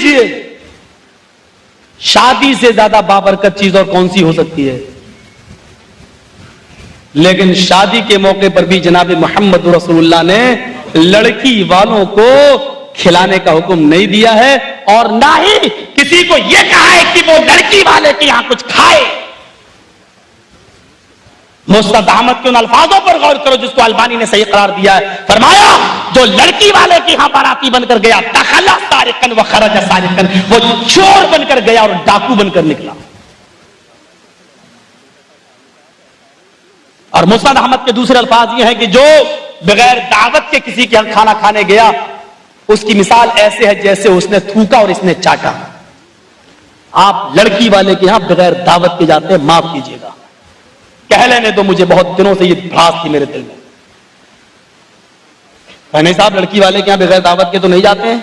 کیجئے، شادی سے زیادہ بابرکت چیز اور کون سی ہو سکتی ہے؟ لیکن شادی کے موقع پر بھی جناب محمد رسول اللہ نے لڑکی والوں کو کھلانے کا حکم نہیں دیا ہے، اور نہ ہی کسی کو یہ کہا ہے کہ وہ لڑکی والے کے یہاں کچھ کھائے۔ مستد احمد کے ان الفاظوں پر غور کرو جس کو البانی نے صحیح قرار دیا ہے، فرمایا جو لڑکی والے کے یہاں باراتی بن کر گیا، دخل سارقا وخرج سارقا، وہ چور بن کر گیا اور ڈاکو بن کر نکلا۔ اور مسند احمد کے دوسرے الفاظ یہ ہیں کہ جو بغیر دعوت کے کسی کے یہاں کھانا کھانے گیا، اس کی مثال ایسے ہے جیسے اس نے تھوکا اور اس نے چاٹا۔ آپ لڑکی والے کے یہاں بغیر دعوت کے جاتے ہیں، معاف کیجیے گا، کہہ لینے دو، مجھے بہت دنوں سے یہ بھڑاس تھی میرے دل میں۔ نہیں صاحب، لڑکی والے کے یہاں بغیر دعوت کے تو نہیں جاتے ہیں،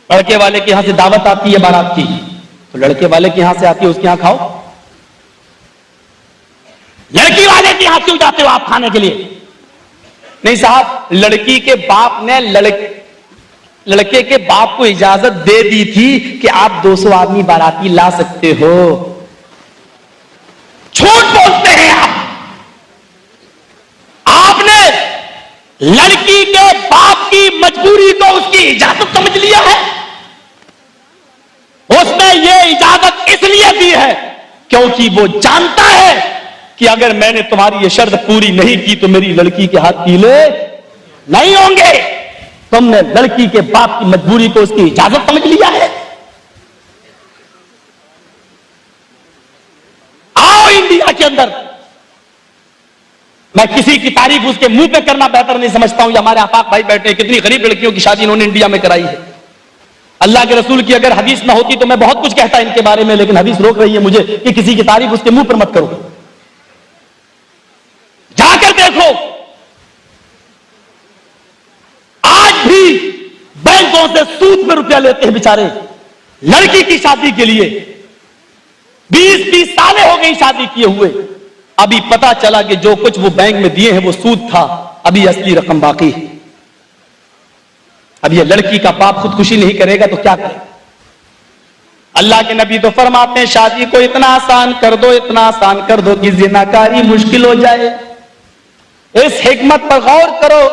لڑکے والے کے یہاں سے دعوت آتی ہے بارات کی، تو لڑکے والے کے یہاں سے آتی ہے، اس کے یہاں کھاؤ۔ لڑکی والے کے یہاں کیوں جاتے ہو آپ کھانے کے لیے؟ نہیں صاحب، لڑکی کے باپ نے لڑکے کے باپ کو اجازت دے دی تھی کہ آپ 200 آدمی باراتی لا سکتے ہو۔ جھوٹ بولتے ہیں آپ نے لڑکی کے باپ کی مجبوری کو اس کی اجازت سمجھ لیا ہے۔ اس نے یہ اجازت اس لیے دی ہے کیونکہ وہ جانتا ہے کہ اگر میں نے تمہاری یہ شرط پوری نہیں کی تو میری لڑکی کے ہاتھ پیلے نہیں ہوں گے۔ تم نے لڑکی کے باپ کی مجبوری کو اس کی اجازت سمجھ لیا ہے۔ آؤ انڈیا کے اندر، میں کسی کی تعریف اس کے منہ پہ کرنا بہتر نہیں سمجھتا ہوں۔ یہ ہمارے آفاق بھائی بیٹھے ہیں، کتنی غریب لڑکیوں کی شادی انہوں نے انڈیا میں کرائی ہے۔ اللہ کے رسول کی اگر حدیث نہ ہوتی تو میں بہت کچھ کہتا ان کے بارے میں، لیکن حدیث روک رہی ہے مجھے کہ کسی کی تعریف اس کے منہ پر مت کرو۔ جا کر دیکھو، آج بھی بینکوں سے سود میں روپیہ لیتے ہیں بیچارے لڑکی کی شادی کے لیے۔ 20 سالیں ہو گئی شادی کیے ہوئے، ابھی پتا چلا کہ جو کچھ وہ بینک میں دیے ہیں وہ سود تھا، ابھی اصلی رقم باقی ہے۔ اب یہ لڑکی کا باپ خودکشی نہیں کرے گا تو کیا کرے گا؟ اللہ کے نبی تو فرماتے ہیں شادی کو اتنا آسان کر دو، اتنا آسان کر دو کہ زناکاری مشکل ہو جائے۔ اس حکمت پر غور کرو۔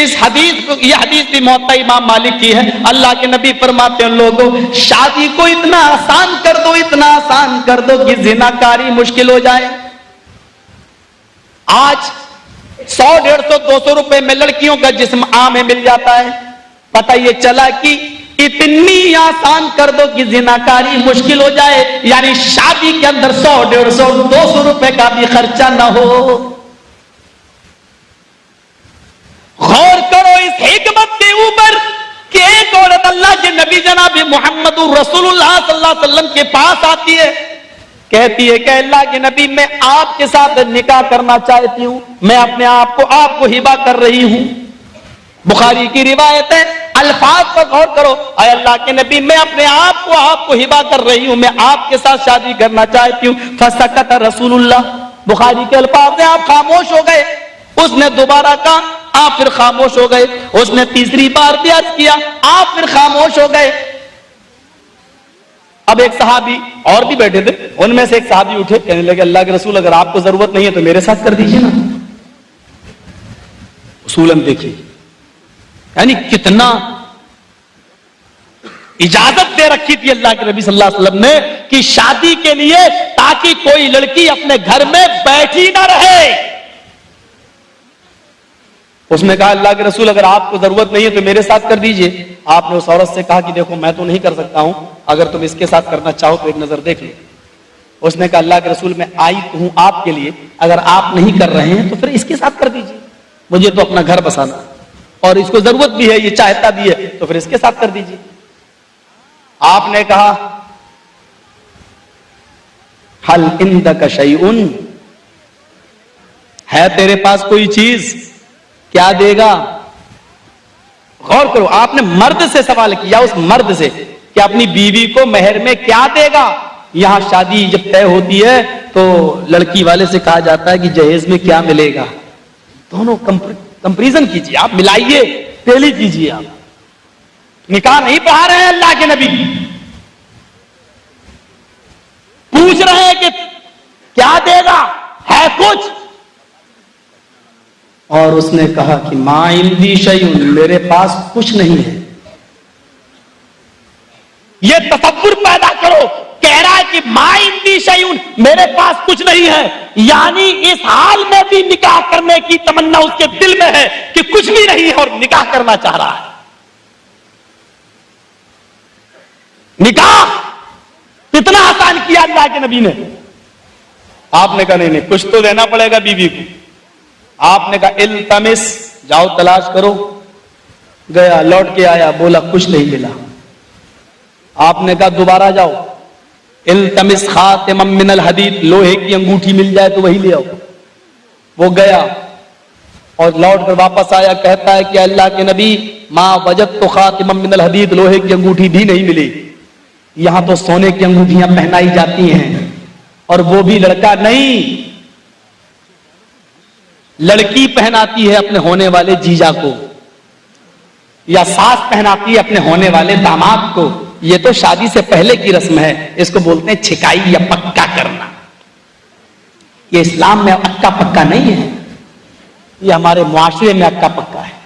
اس حدیث کو، یہ حدیث بھی موطا امام مالک کی ہے، اللہ کے نبی فرماتے ہیں لوگوں شادی کو اتنا آسان کر دو، اتنا آسان کر دو کہ زناکاری مشکل ہو جائے۔ آج 100 150 200 روپے میں لڑکیوں کا جسم عام ہے، مل جاتا ہے۔ پتہ یہ چلا کہ اتنی آسان کر دو کہ زناکاری مشکل ہو جائے، یعنی شادی کے اندر 100 150 200 روپے کا بھی خرچہ نہ ہو۔ غور کرو اس حکمت کے اوپر کہ ایک عورت اللہ کے نبی جناب محمد رسول اللہ صلی اللہ علیہ وسلم کے پاس آتی ہے، کہتی ہے کہ اللہ کے نبی میں آپ کے ساتھ نکاح کرنا چاہتی ہوں، میں اپنے آپ کو ہبہ کر رہی ہوں۔ بخاری کی روایت ہے، الفاظ پر غور کرو، اے اللہ کے نبی میں اپنے آپ کو ہبہ کر رہی ہوں، میں آپ کے ساتھ شادی کرنا چاہتی ہوں۔ فسکت رسول اللہ، بخاری کے الفاظ ہیں آپ خاموش ہو گئے۔ اس نے دوبارہ کہا، آپ پھر خاموش ہو گئے۔ اس نے تیسری بار بھی عرض کیا، آپ پھر خاموش ہو گئے۔ اب ایک صحابی اور بھی بیٹھے تھے، ان میں سے ایک صحابی اٹھے، کہنے لگے اللہ کے رسول اگر آپ کو ضرورت نہیں ہے تو میرے ساتھ کر دیجئے نا۔ اصولاً دیکھیے یعنی کتنا اجازت دے رکھی تھی اللہ کے نبی صلی اللہ علیہ وسلم نے کہ شادی کے لیے تاکہ کوئی لڑکی اپنے گھر میں بیٹھی نہ رہے۔ اس نے کہا اللہ کے رسول اگر آپ کو ضرورت نہیں ہے تو میرے ساتھ کر دیجئے۔ آپ نے اس عورت سے کہا کہ دیکھو میں تو نہیں کر سکتا ہوں، اگر تم اس کے ساتھ کرنا چاہو تو ایک نظر دیکھ لو۔ اس نے کہا اللہ کے رسول میں آئی تو ہوں آپ کے لیے، اگر آپ نہیں کر رہے ہیں تو پھر اس کے ساتھ کر دیجئے، مجھے تو اپنا گھر بسانا اور اس کو ضرورت بھی ہے، یہ چاہتا بھی ہے، تو پھر اس کے ساتھ کر دیجئے۔ آپ نے کہا حل عندک شیء، ہے تیرے پاس کوئی چیز، کیا دے گا؟ غور کرو، آپ نے مرد سے سوال کیا، اس مرد سے کہ اپنی بیوی کو مہر میں کیا دے گا۔ یہاں شادی جب طے ہوتی ہے تو لڑکی والے سے کہا جاتا ہے کہ جہیز میں کیا ملے گا۔ دونوں کمپریزن کیجیے، آپ ملائیے، ٹیلی کیجیے آپ۔ نکاح نہیں پڑھا رہے ہیں اللہ کے نبی، پوچھ رہے ہیں کہ کیا دے گا، ہے کچھ؟ اور اس نے کہا کہ ما عندی شیء، میرے پاس کچھ نہیں ہے۔ یہ تصور پیدا کرو، کہہ رہا ہے کہ ما عندی شیء، میرے پاس کچھ نہیں ہے، یعنی اس حال میں بھی نکاح کرنے کی تمنا اس کے دل میں ہے کہ کچھ بھی نہیں ہے اور نکاح کرنا چاہ رہا ہے۔ نکاح کتنا آسان کیا اللہ کے نبی نے۔ آپ نے کہا نہیں نہیں، کچھ تو دینا پڑے گا بیوی کو۔ آپ نے کہا التمس، جاؤ تلاش کرو۔ گیا، لوٹ کے آیا، بولا کچھ نہیں ملا۔ آپ نے کہا دوبارہ جاؤ، التمس خاتما من الحدید، لوہے کی انگوٹھی مل جائے تو وہی لے آؤ۔ وہ گیا اور لوٹ کر واپس آیا، کہتا ہے کہ اللہ کے نبی ما وجدت خاتما من الحدید، لوہے کی انگوٹھی بھی نہیں ملی، یہاں تو سونے کی انگوٹھیاں پہنائی جاتی ہیں، اور وہ بھی لڑکا نہیں، لڑکی پہناتی ہے اپنے ہونے والے جیجا کو، یا ساس پہناتی ہے اپنے ہونے والے داماد کو۔ یہ تو شادی سے پہلے کی رسم ہے، اس کو بولتے ہیں چھکائی یا پکا کرنا۔ یہ اسلام میں اکا پکا نہیں ہے، یہ ہمارے معاشرے میں اکا پکا ہے۔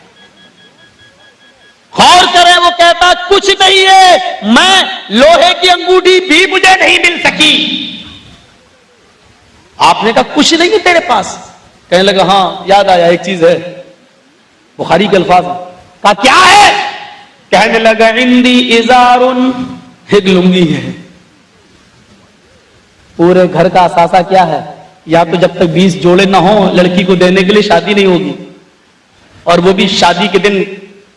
غور کریں، وہ کہتا کچھ نہیں ہے، میں لوہے کی انگوٹھی بھی مجھے نہیں مل سکی۔ آپ نے کہا کچھ نہیں ہے تیرے پاس؟ کہنے لگا ہاں یاد آیا، ایک چیز ہے، بخاری کے الفاظ۔ کہا کیا ہے؟ کہنے لگا عندی ازار، ایک لنگی ہے۔ پورے گھر کا اثاثہ کیا ہے؟ یا تو جب تک 20 جوڑے نہ ہوں لڑکی کو دینے کے لیے شادی نہیں ہوگی، اور وہ بھی شادی کے دن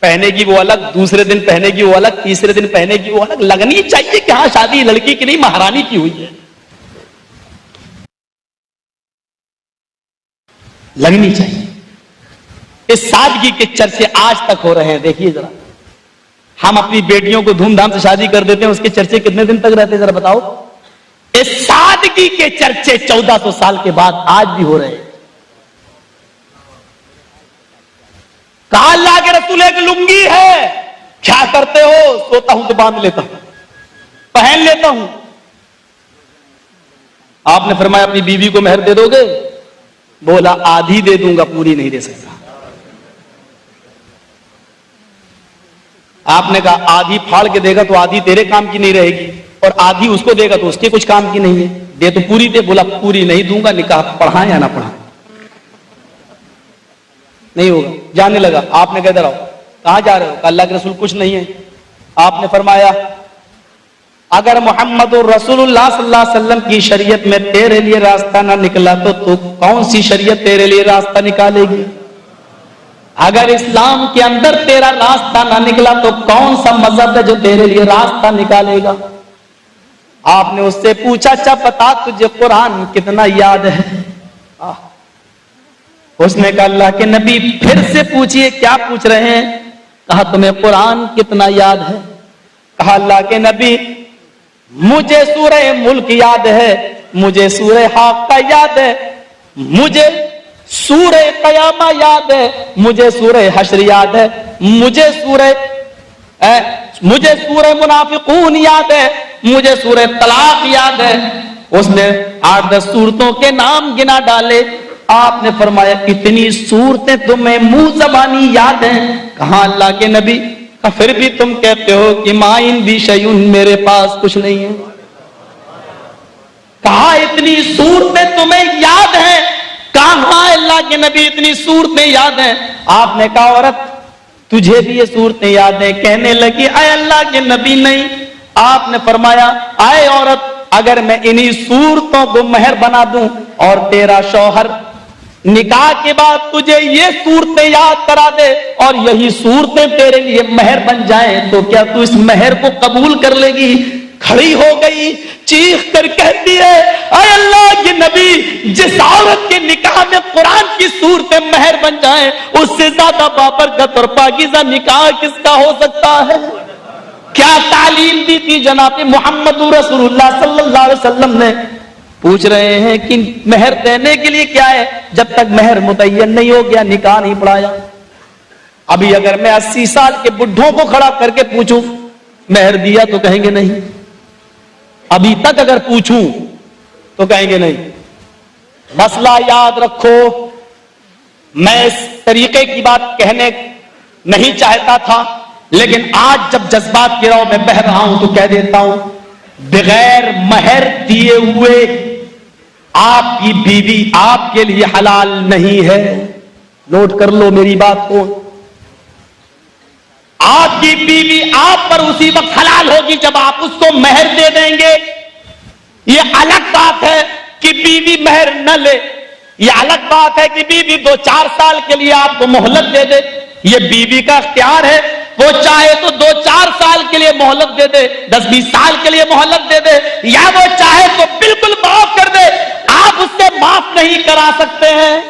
پہنے کی وہ الگ، دوسرے دن پہنے کی وہ الگ، تیسرے دن پہنے کی وہ الگ۔ لگنی چاہیے کہ ہاں شادی لڑکی کی نہیں مہرانی کی ہوئی ہے، لگنی چاہیے۔ اس سادگی کے چرچے آج تک ہو رہے ہیں۔ دیکھیے ذرا، ہم اپنی بیٹیوں کو دھوم دھام سے شادی کر دیتے ہیں، اس کے چرچے کتنے دن تک رہتے ہیں ذرا بتاؤ؟ اس سادگی کے چرچے 1400 سال کے بعد آج بھی ہو رہے ہیں۔ کہا اللہ کے رسول ایک لنگی ہے، کیا کرتے ہو؟ سوتا ہوں تو باندھ لیتا ہوں، پہن لیتا ہوں۔ آپ نے فرمایا اپنی بیوی کو مہر دے دو گے؟ بولا آدھی دے دوں گا، پوری نہیں دے سکتا۔ آپ نے کہا آدھی پھاڑ کے دے گا تو آدھی تیرے کام کی نہیں رہے گی، اور آدھی اس کو دے گا تو اس کے کچھ کام کی نہیں ہے، دے تو پوری دے۔ بولا پوری نہیں دوں گا، نکاح پڑھائیں یا نہ پڑھائیں، نہیں ہوگا۔ جانے لگا۔ آپ نے کہا ادھر آؤ، کہاں جا رہے ہو؟ کہا اللہ کے رسول کچھ نہیں ہے۔ آپ نے فرمایا اگر محمد رسول اللہ صلی اللہ علیہ وسلم کی شریعت میں تیرے لیے راستہ نہ نکلا تو کون سی شریعت تیرے لیے راستہ نکالے گی؟ اگر اسلام کے اندر تیرا راستہ نہ نکلا تو کون سا مذہب ہے جو تیرے لیے راستہ نکالے گا؟ آپ نے اس سے پوچھا اچھا بتا تجھے قرآن کتنا یاد ہے؟ اس نے کہا اللہ کے نبی پھر سے پوچھئے، کیا پوچھ رہے ہیں؟ کہا تمہیں قرآن کتنا یاد ہے؟ کہا اللہ کے نبی مجھے سورہ ملک یاد ہے، مجھے سورہ حاقہ یاد ہے، مجھے سورہ قیامہ یاد ہے، مجھے سورہ حشر یاد ہے، مجھے سورہ منافقون یاد ہے، مجھے سورہ طلاق یاد ہے۔ اس نے 8-10 سورتوں کے نام گنا ڈالے۔ آپ نے فرمایا اتنی سورتیں تمہیں منہ زبانی یاد ہیں؟ کہاں اللہ کے نبی پھر بھی تم کہتے ہو کہ ما عندی شیء، میرے پاس کچھ نہیں ہے۔ کہا اتنی صورتیں تمہیں یاد ہیں؟ کہاں اللہ کے نبی اتنی صورتیں یاد ہیں؟ آپ نے کہا عورت تجھے بھی یہ صورتیں یاد ہیں؟ کہنے لگی اے اللہ کے نبی نہیں۔ آپ نے فرمایا اے عورت اگر میں انہی صورتوں کو مہر بنا دوں اور تیرا شوہر نکاح کے بعد تجھے یہ صورتیں یاد کرا دے اور یہی صورتیں تیرے لیے مہر بن جائیں تو کیا تو اس مہر کو قبول کر لے گی؟ کھڑی ہو گئی، چیخ کر کہتی ہے اے اللہ کے نبی جس عورت کے نکاح میں قرآن کی صورتیں مہر بن جائیں اس سے زیادہ بابرکت اور پاکیزہ نکاح کس کا ہو سکتا ہے؟ کیا تعلیم دی تھی جناب محمد رسول اللہ صلی اللہ علیہ وسلم نے؟ پوچھ رہے ہیں کہ مہر دینے کے لیے کیا ہے؟ جب تک مہر متعین نہیں ہو گیا نکاح نہیں پڑھایا۔ ابھی اگر میں 80 سال کے بڈھوں کو کھڑا کر کے پوچھوں مہر دیا تو کہیں گے نہیں. ابھی تک اگر پوچھوں تو کہیں گے نہیں. مسئلہ یاد رکھو، میں اس طریقے کی بات کہنے نہیں چاہتا تھا، لیکن آج جب جذبات کی راہ میں بہہ رہا ہوں تو کہہ دیتا ہوں، بغیر مہر دیے ہوئے آپ کی بیوی آپ کے لیے حلال نہیں ہے. نوٹ کر لو میری بات کو. آپ کی بیوی آپ پر اسی وقت حلال ہوگی جب آپ اس کو مہر دے دیں گے. یہ الگ بات ہے کہ بیوی مہر نہ لے، یہ الگ بات ہے کہ بیوی 2-4 سال کے لیے آپ کو مہلت دے دے. یہ بیوی کا اختیار ہے، وہ چاہے تو 2-4 سال کے لیے مہلت دے دے، 10-20 سال کے لیے مہلت دے دے، یا وہ چاہے تو بالکل معاف کر دے. آپ اس سے معاف نہیں کرا سکتے ہیں.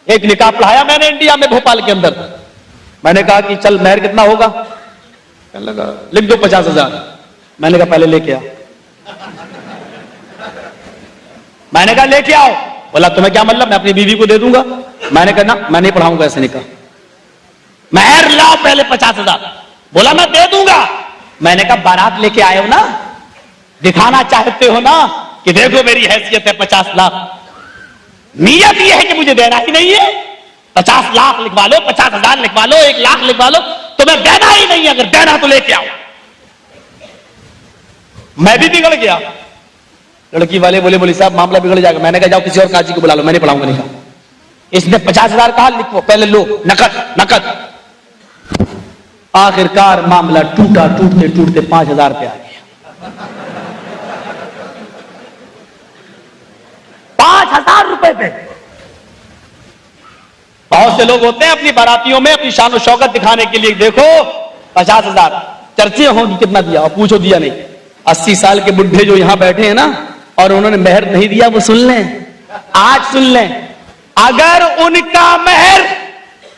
ایک نکاح پڑھایا میں نے انڈیا میں، بھوپال کے اندر. میں نے کہا کہ چل مہر کتنا ہوگا؟ کہنے لگا لکھ دو 50,000. میں نے کہا پہلے لے کے آؤ. میں نے کہا لے کے آؤ. بولا تمہیں کیا مطلب، میں اپنی بیوی کو دے دوں گا؟ میں نے کہا نا، میں نہیں پڑھاؤں گا ایسے نکاح. مہر لاؤ پہلے 50,000. بولا میں دے دوں گا. میں نے کہا بارات لے کے آئے ہو نا، دکھانا چاہتے ہو نا کہ دیکھو میری حیثیت ہے 50 لاکھ. نیت یہ ہے کہ مجھے دینا ہی نہیں ہے. 50 لاکھ لکھوا لو، 50,000 لکھوا لو، 1 لاکھ لکھوا لو، تمہیں دینا ہی نہیں ہے. اگر دینا تو لے کے آؤ. میں بھی بگڑ گیا. لڑکی والے بولے صاحب معاملہ بگڑ جائے گا. میں نے کہا جاؤ کسی اور قاضی کو بلا لو، میں نہیں پڑھاؤں گا نکاح. اس نے 50,000 کہا، لکھو پہلے لو نقد. آخر کار معاملہ ٹوٹا، ٹوٹتے ٹوٹتے 5,000 پہ آ گیا. 5,000 روپے پہ. بہت سے لوگ ہوتے ہیں اپنی باراتیوں میں اپنی شان و شوکت دکھانے کے لیے، دیکھو 50,000 چرچے ہوں گی کتنا دیا، اور پوچھو دیا نہیں. 80 سال کے بڈھے جو یہاں بیٹھے ہیں نا اور انہوں نے مہر نہیں دیا، وہ سن لیں، آج سن لیں. اگر ان کا مہر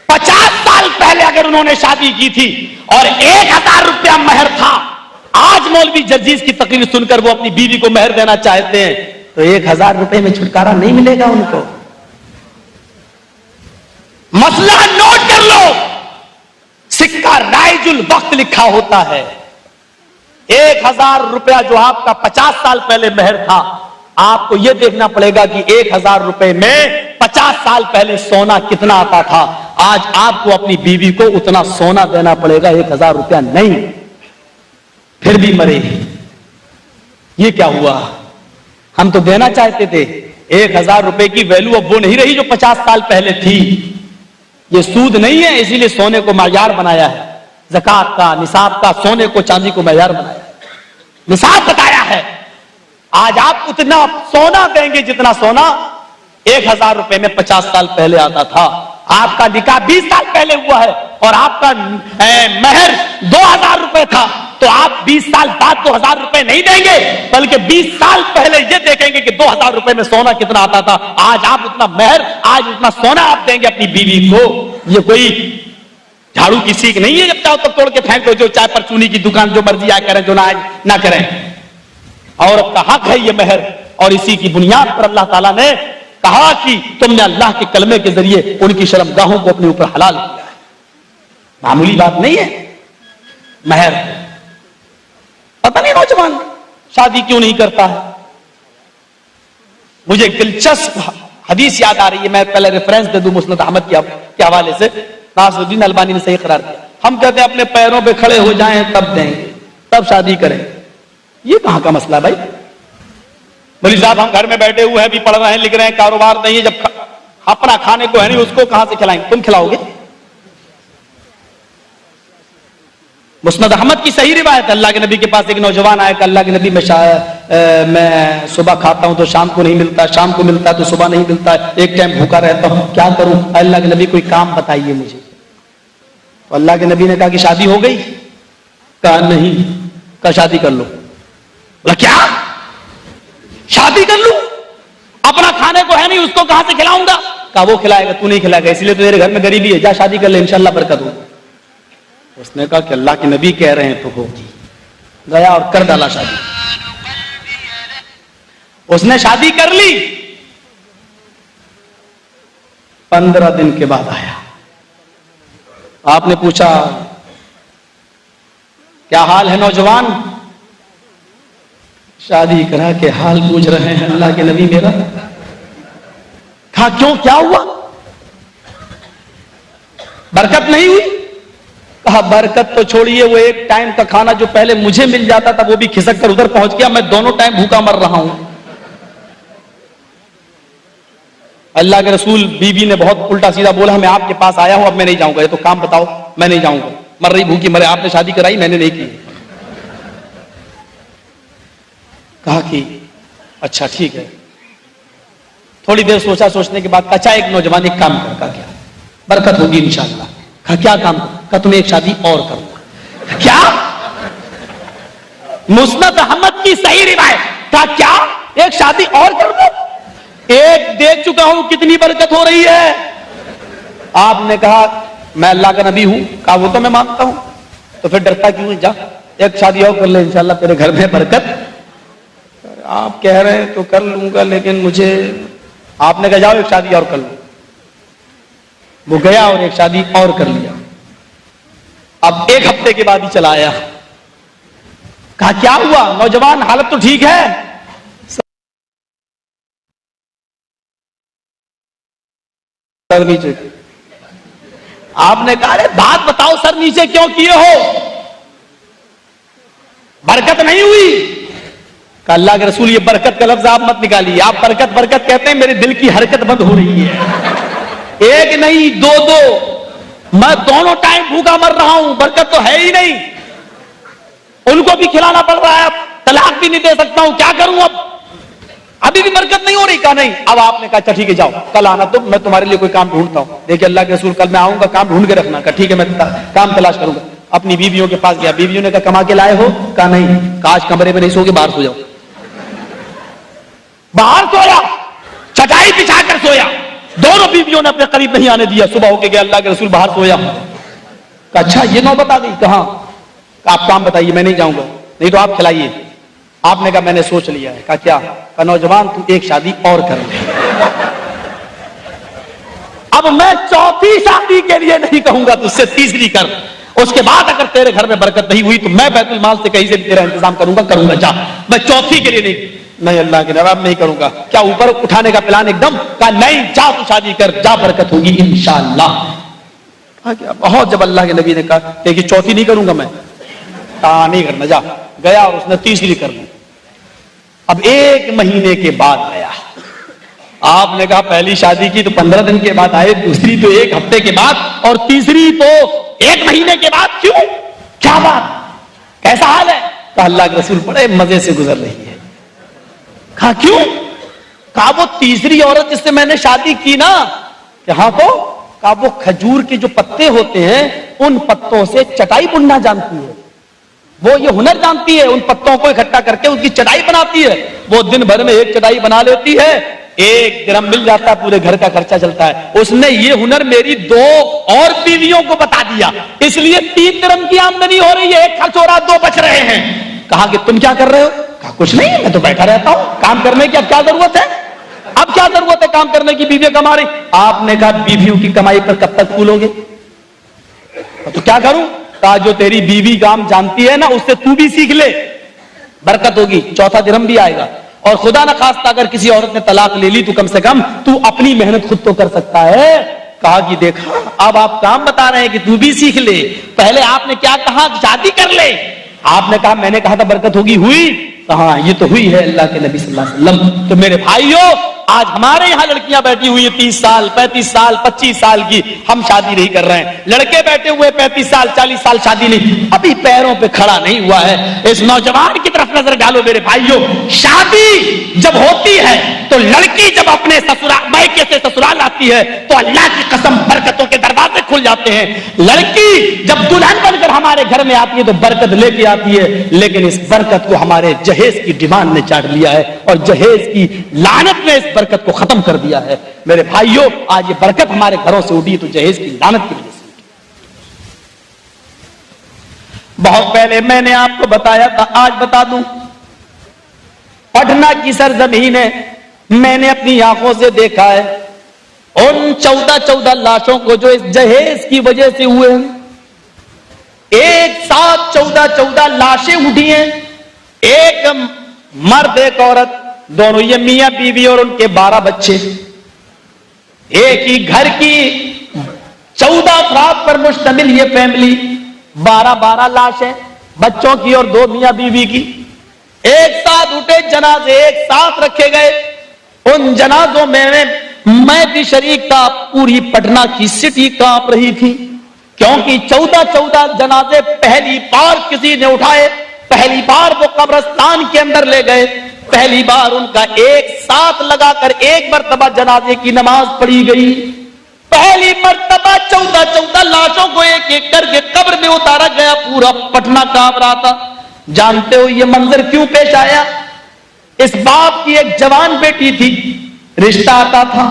50 سال پہلے اگر انہوں نے شادی کی تھی اور 1,000 روپیہ مہر تھا، آج مولوی جرجیز کی تقریر سن کر وہ اپنی بیوی کو مہر دینا چاہتے ہیں تو 1,000 روپے میں چھٹکارا نہیں ملے گا ان کو. مسئلہ نوٹ کر لو. سکہ رائج الوقت لکھا ہوتا ہے. 1,000 روپیہ جو آپ کا 50 سال پہلے مہر تھا، آپ کو یہ دیکھنا پڑے گا کہ 1,000 روپے میں 50 سال پہلے سونا کتنا آتا تھا. آج آپ کو اپنی بیوی کو اتنا سونا دینا پڑے گا، 1,000 روپیہ نہیں. پھر بھی مرے. یہ کیا ہوا؟ ہم تو دینا چاہتے تھے. 1,000 روپے کی ویلو اب وہ نہیں رہی جو 50 سال پہلے تھی. یہ سود نہیں ہے، اسی لیے سونے کو معیار بنایا ہے. زکات کا، نصاب کا، سونے کو چاندی کو معیار بنایا ہے، نصاب بتایا ہے. آج آپ اتنا سونا دیں گے جتنا سونا 1,000 روپے میں 50 سال پہلے آتا تھا. آپ کا نکاح 20 سال پہلے ہوا ہے اور آپ کا مہر 2,000 روپے تھا، تو آپ 20 سال بعد 2,000 روپے نہیں دیں گے، بلکہ 20 سال پہلے یہ دیکھیں گے کہ 2,000 روپے میں سونا کتنا آتا تھا. آج آپ اتنا مہر، آج اتنا سونا آپ دیں گے اپنی بیوی کو. یہ کوئی جھاڑو کی سیکھ نہیں ہے جب چاہو تب توڑ کے پھینک دو، جو چائے پر چونی کی دکان جو مرضی آئے کریں، جو نہ کریں. عورت کا حق ہے یہ مہر، اور اسی کی بنیاد پر اللہ تعالیٰ نے کہا کہ تم نے اللہ کے کلمے کے ذریعے ان کی شرمگاہوں کو اپنے اوپر حلال کیا ہے. معمولی بات نہیں ہے مہر. پتہ نہیں نوجوان شادی کیوں نہیں کرتا ہے. مجھے ایک دلچسپ حدیث یاد آ رہی ہے، میں پہلے ریفرنس دے دوں مسند احمد کے حوالے سے. ناصر الدین البانی نے صحیح قرار دیا. ہم کہتے ہیں اپنے پیروں پہ کھڑے ہو جائیں تب دیں گے، تب شادی کریں. یہ کہاں کا مسئلہ بھائی؟ مولوی صاحب ہم گھر میں بیٹھے ہوئے ہیں، بھی پڑھ رہے ہیں، لکھ رہے ہیں، کاروبار نہیں ہے، جب اپنا کھانے کو ہے نہیں اس کو کہاں سے کھلائیں گے؟ تم کھلاؤ گے؟ مسند احمد کی صحیح روایت ہے. اللہ کے نبی کے پاس ایک نوجوان آیا کہ اللہ کے نبی میں صبح کھاتا ہوں تو شام کو نہیں ملتا، شام کو ملتا ہے تو صبح نہیں ملتا، ایک ٹائم بھوکا رہتا ہوں، کیا کروں؟ اللہ کے نبی کوئی کام بتائیے مجھے. تو اللہ کے نبی نے کہا کہ شادی ہو گئی؟ کہا نہیں. کہا شادی کر لو. بولا کیا شادی کر لوں؟ اپنا کھانے کو ہے نہیں اس کو کہاں سے کھلاؤں گا؟ کہا وہ کھلائے گا، تو نہیں کھلائے گا، اس لیے تو تیرے گھر میں غریبی ہے، جا شادی کر لے، انشاءاللہ برکت ہو. اس نے کہا کہ اللہ کے نبی کہہ رہے ہیں تو ہوگی. گیا اور کر ڈالا شادی. اس نے شادی کر لی. 15 دن کے بعد آیا. آپ نے پوچھا کیا حال ہے نوجوان؟ شادی کرا کے حال پوچھ رہے ہیں اللہ کے نبی میرا؟ کہا کیوں، کیا ہوا؟ برکت نہیں ہوئی؟ کہا برکت تو چھوڑیے، وہ ایک ٹائم کا کھانا جو پہلے مجھے مل جاتا تھا وہ بھی کھسک کر ادھر پہنچ گیا، میں دونوں ٹائم بھوکا مر رہا ہوں۔ اللہ کے رسول بیوی نے بہت الٹا سیدھا بولا، میں آپ کے پاس آیا ہوں، اب میں نہیں جاؤں گا، یہ تو کام بتاؤ۔ میں نہیں جاؤں گا، مر رہی بھوکی مرے، آپ نے شادی کرائی، میں نے نہیں کی۔ کہا کہ اچھا ٹھیک ہے۔ تھوڑی دیر سوچا، سوچنے کے بعد اچھا ایک نوجوان ایک کام کر، کیا برکت ہوگی انشاءاللہ۔ کہا کیا کام؟ کہا تمہیں ایک شادی اور کروں۔ کیا؟ مسند احمد کی صحیح روایت۔ کہا کیا ایک شادی اور کر دو؟ ایک دیکھ چکا ہوں، کتنی برکت ہو رہی ہے۔ آپ نے کہا میں اللہ کا نبی ہوں۔ کہا وہ تو میں مانتا ہوں، تو پھر ڈرتا کیوں ہے؟ جا ایک شادی اور کر لے، انشاءاللہ تیرے گھر میں برکت۔ آپ کہہ رہے ہیں تو کر لوں گا، لیکن مجھے، آپ نے کہا جاؤ ایک شادی اور کر لو۔ وہ گیا اور ایک شادی اور کر لیا۔ اب ایک ہفتے کے بعد ہی چلا آیا۔ کہا کیا ہوا نوجوان، حالت تو ٹھیک ہے؟ سر نیچے۔ آپ نے کہا ارے بات بتاؤ، سر نیچے کیوں کیے ہو؟ برکت نہیں ہوئی؟ کہ اللہ کے رسول یہ برکت کا لفظ آپ مت نکالیے، آپ برکت برکت کہتے ہیں، میرے دل کی حرکت بند ہو رہی ہے۔ ایک نہیں دو، میں دونوں ٹائم بھوکا مر رہا ہوں، برکت تو ہے ہی نہیں۔ ان کو بھی کھلانا پڑ رہا ہے، اب طلاق بھی نہیں دے سکتا ہوں، کیا کروں اب؟ ابھی بھی برکت نہیں ہو رہی؟ کہا نہیں۔ اب آپ نے کہا اچھا ٹھیک ہے جاؤ، کل آنا تو میں تمہارے لیے کوئی کام ڈھونڈتا ہوں۔ دیکھیے اللہ کے رسول کل میں آؤں گا، کام ڈھونڈ کے رکھنا۔ کہا ٹھیک ہے میں کام تلاش کروں گا۔ اپنی بیویوں کے پاس گیا، بیویوں نے کہا کما کے لائے ہو؟ کہا نہیں۔ کہا آج کمرے میں نہیں سو گے، باہر سو جاؤ۔ باہر سویا، چٹائی بچھا کر سویا، دونوں بیویوں نے اپنے قریب نہیں آنے دیا۔ صبح ہو کے گیا، اللہ کے رسول باہر سویا۔ کہا اچھا یہ نوبت آ گئی؟ کہاں؟ آپ کام بتائیے، میں نہیں جاؤں گا، نہیں تو آپ کھلائیے۔ آپ نے کہا میں نے سوچ لیا ہے۔ کہا کیا؟ کہا نوجوان تو ایک شادی اور کر لے۔ اب میں چوتھی شادی کے لیے نہیں کہوں گا، تو اس سے تیسری کر، اس کے بعد اگر تیرے گھر میں برکت نہیں ہوئی تو میں بیت المال سے کہیں سے بھی تیرا انتظام کروں گا، جا۔ میں چوتھی کے لیے نہیں اللہ کے نواب نہیں کروں گا۔ کیا اوپر اٹھانے کا پلان ایک دم؟ کہا نہیں، جا تو شادی کر، جا برکت ہوگی انشاءاللہ۔ بہت جب اللہ کے نبی نے کہا کہ چوتھی نہیں کروں گا میں، کہا نہیں کرنا، جا۔ گیا اور اس نے تیسری کر لی۔ اب ایک مہینے کے بعد آیا۔ آپ نے کہا پہلی شادی کی تو 15 دن کے بعد آئے، دوسری تو ایک ہفتے کے بعد، اور تیسری تو ایک مہینے کے بعد، کیوں؟ کیا بات، کیسا حال ہے؟ کہا اللہ کے رسول بڑے مزے سے گزر رہی ہے۔ کہا کیوں؟ کہا وہ تیسری عورت جس سے میں نے شادی کی نا، یہاں تو کہا وہ کھجور کے جو پتے ہوتے ہیں ان پتوں سے چٹائی بننا جانتی ہے، وہ یہ ہنر جانتی ہے، ان پتوں کو اکٹھا کر کے ان کی چٹائی بناتی ہے۔ وہ دن بھر میں ایک چٹائی بنا لیتی ہے، 1 درہم مل جاتا ہے، پورے گھر کا خرچہ چلتا ہے۔ اس نے یہ ہنر میری 2 اور بیویوں کو بتا دیا، اس لیے 3 درہم کی آمدنی ہو رہی ہے، 1 خرچ ہو رہا، 2 بچ رہے ہیں۔ کہا کہ تم کیا کر رہے ہو؟ کہا کچھ نہیں، میں تو بیٹھا رہتا ہوں، کام کرنے کی اب کیا ضرورت ہے؟ اب کیا ضرورت ہے کام کرنے کی؟ بیویاں کما رہی۔ آپ نے کہا بیویوں کی کمائی پر کب تک پھولو گے؟ تو کیا کروں؟ کہا جو تیری بیوی کام جانتی ہے نا، اس سے تو بھی سیکھ لے، برکت ہوگی، 4تھا درہم بھی آئے گا۔ اور خدا نہ خواستہ اگر کسی عورت نے طلاق لے لی تو کم سے کم تو اپنی محنت خود تو کر سکتا ہے۔ کہا کہ دیکھا اب آپ کام بتا رہے ہیں کہ تو بھی سیکھ لے، پہلے آپ نے کیا کہا؟ شادی کر لے۔ آپ نے کہا میں نے کہا تھا برکت ہوگی، ہوئی؟ کہا یہ تو ہوئی ہے اللہ کے نبی صلی اللہ علیہ وسلم۔ تو میرے بھائیوں، آج ہمارے یہاں لڑکیاں بیٹھی ہوئی ہیں 30 سال 35 سال 25 سال کی، ہم شادی نہیں کر رہے ہیں۔ لڑکے بیٹھے ہوئے 35 سال 40 سال، شادی نہیں، ابھی پیروں پہ کھڑا نہیں ہوا ہے۔ اس نوجوان کی طرف نظر ڈالو میرے بھائیوں، شادی جب ہوتی ہے تو لڑکی جب اپنے سسرال مائکے سے سسرال آتی ہے تو اللہ کی قسم برکتوں کے دروازے کھل جاتے ہیں۔ لڑکی جب دلہن بن کر ہمارے گھر میں آتی ہے تو برکت لے کے آتی ہے، لیکن اس برکت کو ہمارے جہیز کی ڈیمانڈ نے چاٹ لیا ہے، اور جہیز کی لعنت نے اس برکت کو ختم کر دیا ہے۔ میرے بھائیوں، آج یہ برکت ہمارے گھروں سے اٹھی تو جہیز کی لعنت کی وجہ سے۔ بہت پہلے میں نے آپ کو بتایا تھا، آج بتا دوں، پٹنہ کی سرزمین ہے، میں نے اپنی آنکھوں سے دیکھا ہے ان 14 لاشوں کو جو اس جہیز کی وجہ سے ہوئے ہیں۔ ایک ساتھ 14 لاشیں اٹھی ہیں، ایک مرد ایک عورت، دونوں یہ میاں بیوی اور ان کے 12 بچے، ایک ہی گھر کی 14 افراد پر مشتمل یہ فیملی، 12 لاشیں بچوں کی اور 2 میاں بیوی کی، ایک ساتھ اٹھے جنازے ایک ساتھ رکھے گئے۔ ان جنازوں میں بھی شریک تھا، پوری پٹنہ کی سٹی کانپ رہی تھی، کیونکہ 14 جنازے پہلی بار کسی نے اٹھائے، پہلی بار وہ قبرستان کے اندر لے گئے، پہلی بار ان کا ایک ساتھ لگا کر ایک مرتبہ جنازے کی نماز پڑھی گئی، پہلی مرتبہ 14 لاشوں کو ایک ایک کر کے قبر میں اتارا گیا، پورا پٹنہ کانپ رہا تھا۔ جانتے ہو یہ منظر کیوں پیش آیا؟ اس باپ کی ایک جوان بیٹی تھی، رشتہ آتا تھا،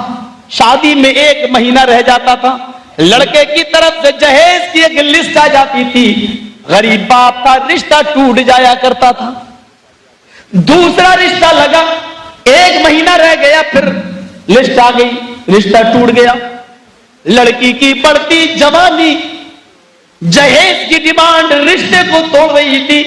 شادی میں 1 مہینہ رہ جاتا تھا، لڑکے کی طرف سے جہیز کی ایک لسٹ آ جاتی تھی، غریب باپ کا رشتہ ٹوٹ جایا کرتا تھا۔ دوسرا رشتہ لگا، 1 مہینہ رہ گیا، پھر لسٹ آ گئی، رشتہ ٹوٹ گیا۔ لڑکی کی بڑھتی جوانی جہیز کی ڈیمانڈ رشتے کو توڑ رہی تھی،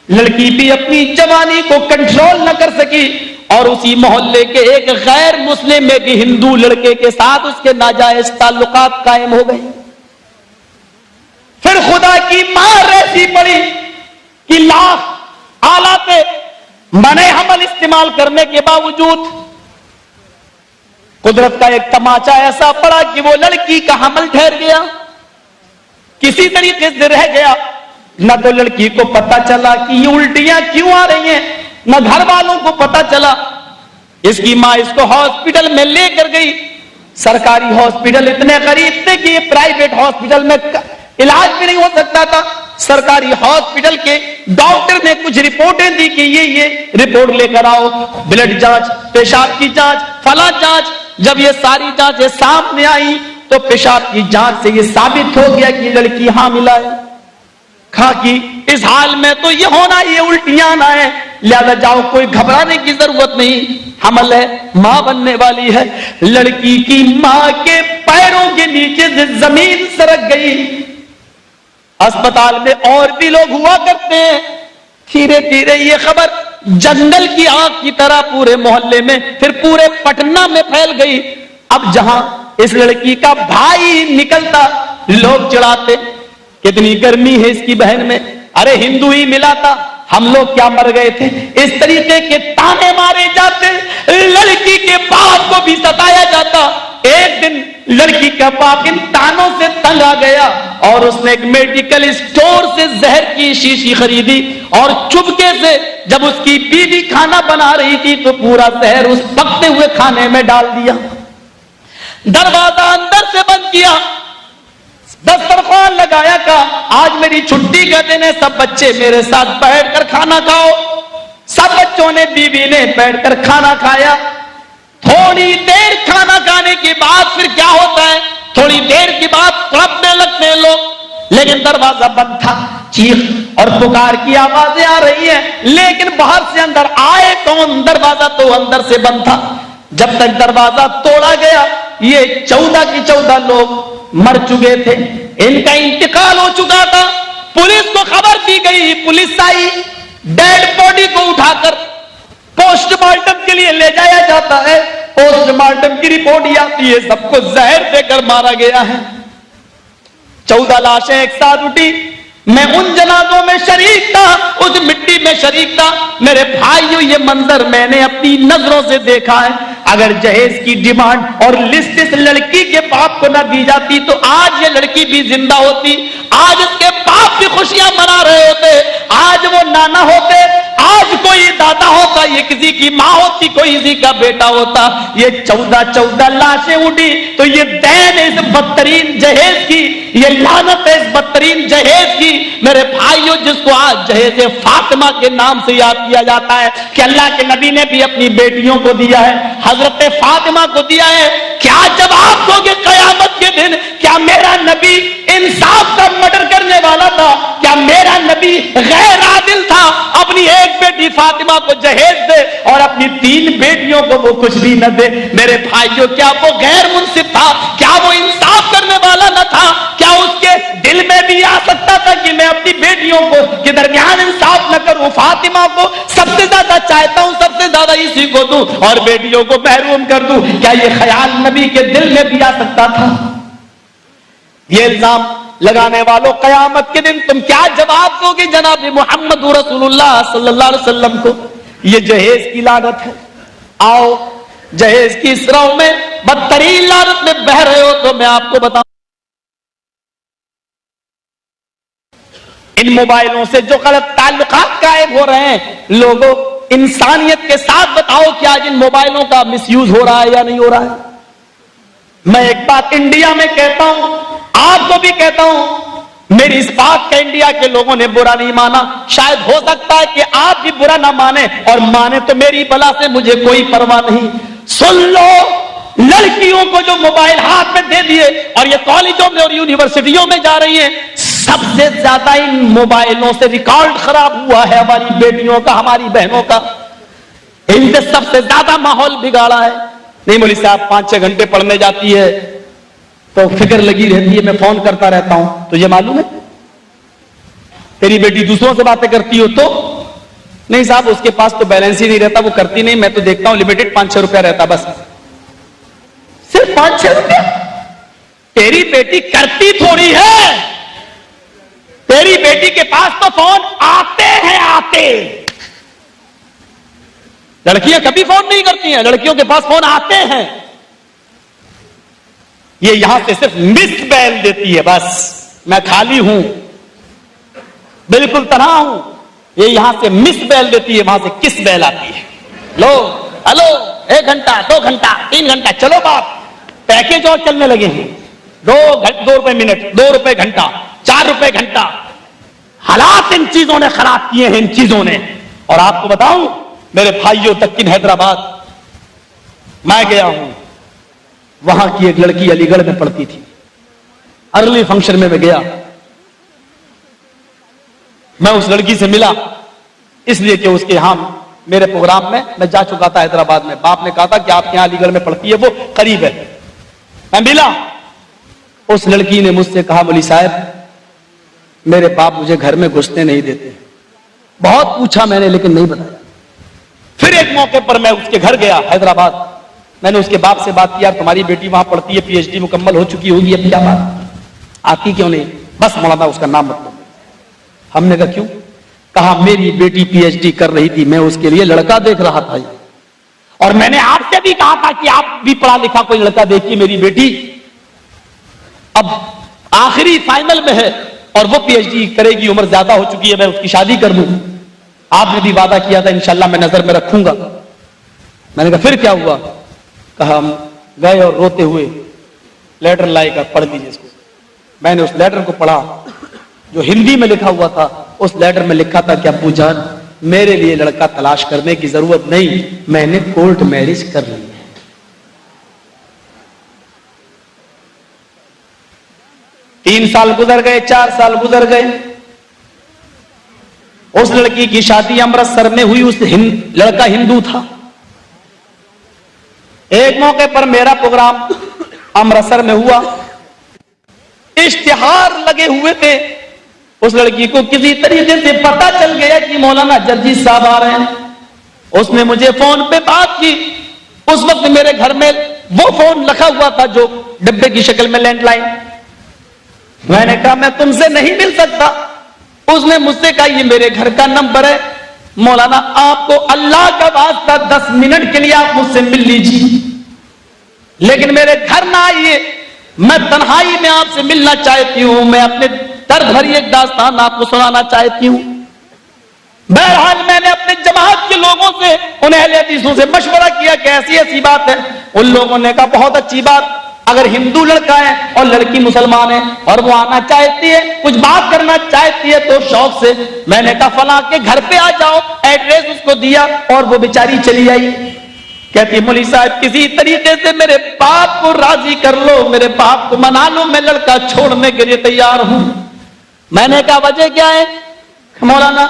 لڑکی بھی اپنی جوانی کو کنٹرول نہ کر سکی اور اسی محلے کے ایک غیر مسلم میں بھی ہندو لڑکے کے ساتھ اس کے ناجائز تعلقات قائم ہو گئے۔ پھر خدا کی مار ایسی پڑی کہ لاکھ آلات منع حمل استعمال کرنے کے باوجود قدرت کا ایک تماچا ایسا پڑا کہ وہ لڑکی کا حمل ٹھہر گیا، کسی طریقے سے رہ گیا۔ نہ تو لڑکی کو پتا چلا کہ یہ الٹیاں کیوں آ رہی ہیں، نہ گھر والوں کو پتا چلا۔ اس کی ماں اس کو ہاسپٹل میں لے کر گئی، سرکاری ہاسپٹل اتنے قریب تھے کہ یہ پرائیویٹ ہاسپٹل میں علاج بھی نہیں ہو سکتا تھا۔ سرکاری ہاسپٹل کے ڈاکٹر نے کچھ رپورٹیں دی کہ یہ رپورٹ لے کر آؤ، بلڈ جانچ، پیشاب کی جانچ، فلاں جانچ۔ جب یہ ساری جانچیں سامنے آئی تو پیشاب کی جانچ سے یہ ثابت ہو گیا کہ لڑکی حاملہ ہے۔ کہا کہ اس حال میں تو یہ ہونا، یہ الٹیاں نہ ہے، لہذا جاؤ، کوئی گھبرانے کی ضرورت نہیں، حمل ہے، ماں بننے والی ہے۔ لڑکی کی ماں کے پیروں کے نیچے سے زمین سرک گئی۔ اسپتال میں اور بھی لوگ ہوا کرتے ہیں، دھیرے دھیرے یہ خبر جنگل کی آگ کی طرح پورے محلے میں، پھر پورے پٹنہ میں پھیل گئی۔ اب جہاں اس لڑکی کا بھائی نکلتا لوگ چڑھاتے، کتنی گرمی ہے اس کی بہن میں، ارے ہندو ہی ملا تھا، ہم لوگ کیا مر گئے تھے، اس طریقے کے تانے مارے جاتے، لڑکی کے باپ کو بھی ستایا جاتا۔ ایک دن لڑکی کا باپ ان تانوں سے تنگ آ گیا اور اس نے ایک میڈیکل اسٹور سے زہر کی شیشی خریدی اور چپکے سے جب اس کی بیوی کھانا بنا رہی تھی تو پورا زہر اس پکتے ہوئے کھانے میں ڈال دیا، دروازہ اندر سے بند کیا، دسترخوان لگایا، کہا آج میری چھٹی کا دن ہے، سب بچے میرے ساتھ بیٹھ کر کھانا کھاؤ۔ سب بچوں نے، بیوی نے بیٹھ کر کھانا کھایا۔ تھوڑی دیر کھانا کھانے کے بعد پھر کیا ہوتا ہے، تھوڑی دیر کے بعد تڑپنے لگتے ہیں لوگ، لیکن دروازہ بند تھا، چیخ اور پکار کی آوازیں آ رہی ہیں، لیکن باہر سے اندر آئے کون، دروازہ تو اندر سے بند تھا۔ جب تک دروازہ توڑا گیا یہ 14 کے 14 لوگ مر چکے تھے، ان کا انتقال ہو چکا تھا۔ پولیس کو خبر دی گئی، پولیس آئی، ڈیڈ باڈی کو اٹھا کر پوسٹ مارٹم کے لیے لے جایا جاتا ہے۔ پوسٹ مارٹم کی رپورٹ یہ آتی ہے سب کو زہر دے کر مارا گیا ہے۔ 14 لاشیں ایک ساتھ اٹھی، میں ان جنازوں میں شریک تھا، اس مٹی میں شریک تھا۔ میرے بھائیو یہ منظر میں نے اپنی نظروں سے دیکھا ہے۔ اگر جہیز کی ڈیمانڈ اور لسٹ اس لڑکی کے باپ کو نہ دی جاتی تو آج یہ لڑکی بھی زندہ ہوتی، آج اس کے باپ بھی خوشیاں منا رہے ہوتے، آج وہ نانا ہوتے، آج کوئی دادا ہوتا، یہ کسی کی ماں ہوتی، کوئی کسی کا بیٹا ہوتا۔ یہ 14 لاشیں اٹھی تو یہ دین ہے اس بدترین جہیز کی، یہ لعنت ہے اس بدترین جہیز کی۔ میرے بھائیوں جس کو آج جہیز فاطمہ کے نام سے یاد کیا جاتا ہے کہ اللہ کے نبی نے بھی اپنی بیٹیوں کو دیا ہے، حضرت فاطمہ کو دیا ہے، کیا جب آپ کو کہ قیامت کے دن کیا میرا نبی انصاف کا مرڈر کرنے والا تھا، کیا میرا نبی غیر عادل تھا، اپنی ایک بیٹی فاطمہ کو جہیز دے اور اپنی 3 بیٹیوں کو وہ کچھ بھی نہ دے؟ میرے بھائیوں کیا وہ غیر منصف تھا، کیا وہ انصاف کرنے والا نہ تھا، کیا اس کے دل میں بھی سکتا تھا کہ میں اپنی بیٹیوں کو کے درمیان انصاف نہ کروں، فاطمہ کو سب سے زیادہ چاہتا ہوں، سب سے زیادہ اسی کو دوں اور بیٹیوں کو محروم کر دوں؟ کیا یہ خیال نبی کے دل میں بھی آ سکتا تھا؟ یہ الزام لگانے والوں، قیامت کے دن تم کیا جواب دو گے جناب محمد رسول اللہ صلی اللہ علیہ وسلم کو؟ یہ جہیز کی لعنت ہے۔ آؤ جہیز کی اسراؤں میں بدترین لعنت میں بہ رہے ہو تو میں آپ کو بتاؤں، ان موبائلوں سے جو غلط تعلقات قائم ہو رہے ہیں لوگوں، انسانیت کے ساتھ بتاؤ کہ آج ان موبائلوں کا مس یوز ہو رہا ہے یا نہیں ہو رہا ہے؟ میں ایک بات انڈیا میں کہتا ہوں، آپ کو بھی کہتا ہوں، میری اس بات کا انڈیا کے لوگوں نے برا نہیں مانا، شاید ہو سکتا ہے کہ آپ بھی برا نہ مانیں، اور مانے تو میری بلا سے مجھے کوئی پرواہ نہیں۔ سن لو، لڑکیوں کو جو موبائل ہاتھ میں دے دیے اور یہ کالجوں میں اور یونیورسٹیوں میں جا رہی ہیں، سب سے زیادہ ان موبائلوں سے ریکارڈ خراب ہوا ہے ہماری بیٹیوں کا، ہماری بہنوں کا، ان سے سب سے زیادہ ماحول بگاڑا ہے۔ نہیں مولوی صاحب 5-6 گھنٹے پڑھنے جاتی ہے تو فکر لگی رہتی ہے، میں فون کرتا رہتا ہوں، تجھے معلوم ہے تیری بیٹی دوسروں سے باتیں کرتی ہو تو؟ نہیں صاحب اس کے پاس تو بیلنس ہی نہیں رہتا، وہ کرتی نہیں، میں تو دیکھتا ہوں لمیٹڈ 5-6 روپیہ رہتا، بس صرف 5-6 روپیہ۔ تیری بیٹی کرتی تھوڑی ہے، تیری بیٹی کے پاس تو فون آتے ہیں، آتے۔ لڑکیاں کبھی فون نہیں کرتی ہیں، لڑکیوں کے پاس فون آتے ہیں، یہ یہاں سے صرف مس بیل دیتی ہے، بس میں خالی ہوں، بالکل تنہا ہوں، یہ یہاں سے مس بیل دیتی ہے، وہاں سے کس بیل آتی ہے، لو ہلو 1 گھنٹہ 2 گھنٹہ 3 گھنٹہ، چلو باپ پیکج اور چلنے لگے ہیں، 2 روپے منٹ، 2 روپے گھنٹہ، 4 روپے گھنٹہ۔ حالات ان چیزوں نے خراب کیے ہیں، ان چیزوں نے۔ اور آپ کو بتاؤں میرے بھائیوں، دکن حیدرآباد میں گیا ہوں، وہاں کی ایک لڑکی علی گڑھ میں پڑھتی تھی، ارلی فنکشن میں گیا، میں اس لڑکی سے ملا اس لیے کہ اس کے یہاں میرے پروگرام میں جا چکا تھا حیدرآباد میں، باپ نے کہا تھا کہ آپ کے یہاں علی گڑھ میں پڑھتی ہے، وہ قریب ہے، میں ملا۔ اس لڑکی نے مجھ سے کہا مولوی صاحب میرے باپ مجھے گھر میں گھسنے نہیں دیتے، بہت پوچھا میں نے لیکن نہیں بتایا۔ پھر ایک موقع پر میں اس کے گھر گیا حیدرآباد، میں نے اس کے باپ سے بات کی، یار تمہاری بیٹی وہاں پڑھتی ہے، پی ایچ ڈی مکمل ہو چکی ہوگی، اب کیا بات آتی کیوں نہیں؟ بس مولانا اس کا نام مت لو۔ ہم نے کہا کیوں؟ کہا میری بیٹی پی ایچ ڈی کر رہی تھی، میں اس کے لیے لڑکا دیکھ رہا تھا، اور میں نے آپ سے بھی کہا تھا کہ آپ بھی پڑھا لکھا کوئی لڑکا دیکھیے، میری بیٹی اب آخری فائنل میں ہے اور وہ پی ایچ ڈی کرے گی، عمر زیادہ ہو چکی ہے، میں اس کی شادی کر دوں، آپ نے بھی وعدہ کیا تھا انشاءاللہ میں نظر میں رکھوں گا۔ میں نے کہا پھر کیا ہوا؟ کہا ہم گئے اور روتے ہوئے لیٹر لائے گا، پڑھ لیجیے اس کو۔ میں نے اس لیٹر کو پڑھا جو ہندی میں لکھا ہوا تھا، اس لیٹر میں لکھا تھا کہ ابو جان میرے لیے لڑکا تلاش کرنے کی ضرورت نہیں، میں نے کورٹ میرج کر لی ہے۔ 3 سال گزر گئے، 4 سال گزر گئے، اس لڑکی کی شادی امرتسر میں ہوئی، اس لڑکا ہندو تھا۔ ایک موقع پر میرا پروگرام امرتسر میں ہوا، اشتہار لگے ہوئے تھے، اس لڑکی کو کسی طریقے سے پتا چل گیا کہ مولانا جرجی صاحب آ رہے ہیں، اس نے مجھے فون پہ بات کی۔ اس وقت میرے گھر میں وہ فون رکھا ہوا تھا جو ڈبے کی شکل میں لینڈ لائن، میں نے کہا میں تم سے نہیں مل سکتا۔ اس نے مجھ سے کہا یہ میرے گھر کا نمبر ہے، مولانا آپ کو اللہ کا واسطہ 10 منٹ کے لیے آپ مجھ سے مل لیجیے، لیکن میرے گھر نہ آئیے، میں تنہائی میں آپ سے ملنا چاہتی ہوں، میں اپنے درد بھری ایک داستان آپ کو سنانا چاہتی ہوں۔ بہرحال میں نے اپنے جماعت کے لوگوں سے، ان اہل حدیثوں سے مشورہ کیا کہ ایسی ایسی بات ہے۔ ان لوگوں نے کہا بہت اچھی بات، اگر ہندو لڑکا ہے اور لڑکی مسلمان ہے اور وہ آنا چاہتی ہے، کچھ بات کرنا چاہتی ہے تو شوق سے، میں نے کہا فلاں کے گھر پہ آ جاؤ، ایڈریس اس کو دیا اور وہ بیچاری چلی آئی۔ کہتی مولوی صاحب کسی طریقے سے میرے باپ کو راضی کر لو، میرے باپ کو منا لو، میں لڑکا چھوڑنے کے لیے تیار ہوں۔ میں نے کہا وجہ کیا ہے؟ مولانا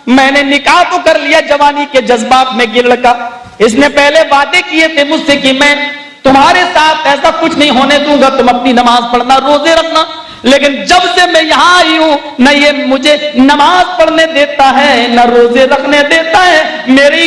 میں نے نکاح تو کر لیا جوانی کے جذبات میں، یہ لڑکا اس نے پہلے وعدے کیے تھے مجھ سے کہ میں تمہارے ساتھ ایسا کچھ نہیں ہونے دوں گا، تم اپنی نماز پڑھنا، روزے رکھنا، لیکن جب سے میں یہاں آئی ہوں نہ یہ مجھے نماز پڑھنے دیتا ہے نہ روزے رکھنے دیتا ہے. میری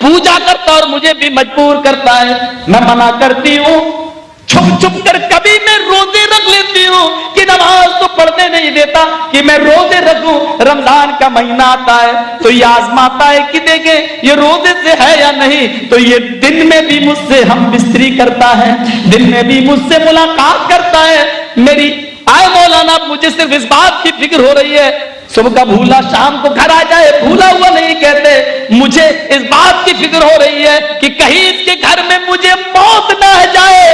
پوجا کرتا اور مجھے بھی مجبور کرتا ہے. میں منع کرتی ہوں, چھپ چھپ کر کبھی میں روزے رکھ لیتی ہوں کہ نماز تو پڑھنے نہیں دیتا کہ میں روزے رکھوں. رمضان کا مہینہ آتا ہے تو یہ آزماتا ہے کہ دیکھیں یہ روزے سے ہے یا نہیں. تو یہ دن میں بھی مجھ سے ہم بستری کرتا ہے, دن میں بھی مجھ سے ملاقات کرتا ہے. میری آئے مولانا مجھے صرف اس بات کی فکر ہو رہی ہے, صبح کا بھولا شام کو گھر آ جائے, بھولا ہوا نہیں کہتے. مجھے اس بات کی فکر ہو رہی ہے کہ کہیں اس کے گھر میں مجھے موت نہ جائے,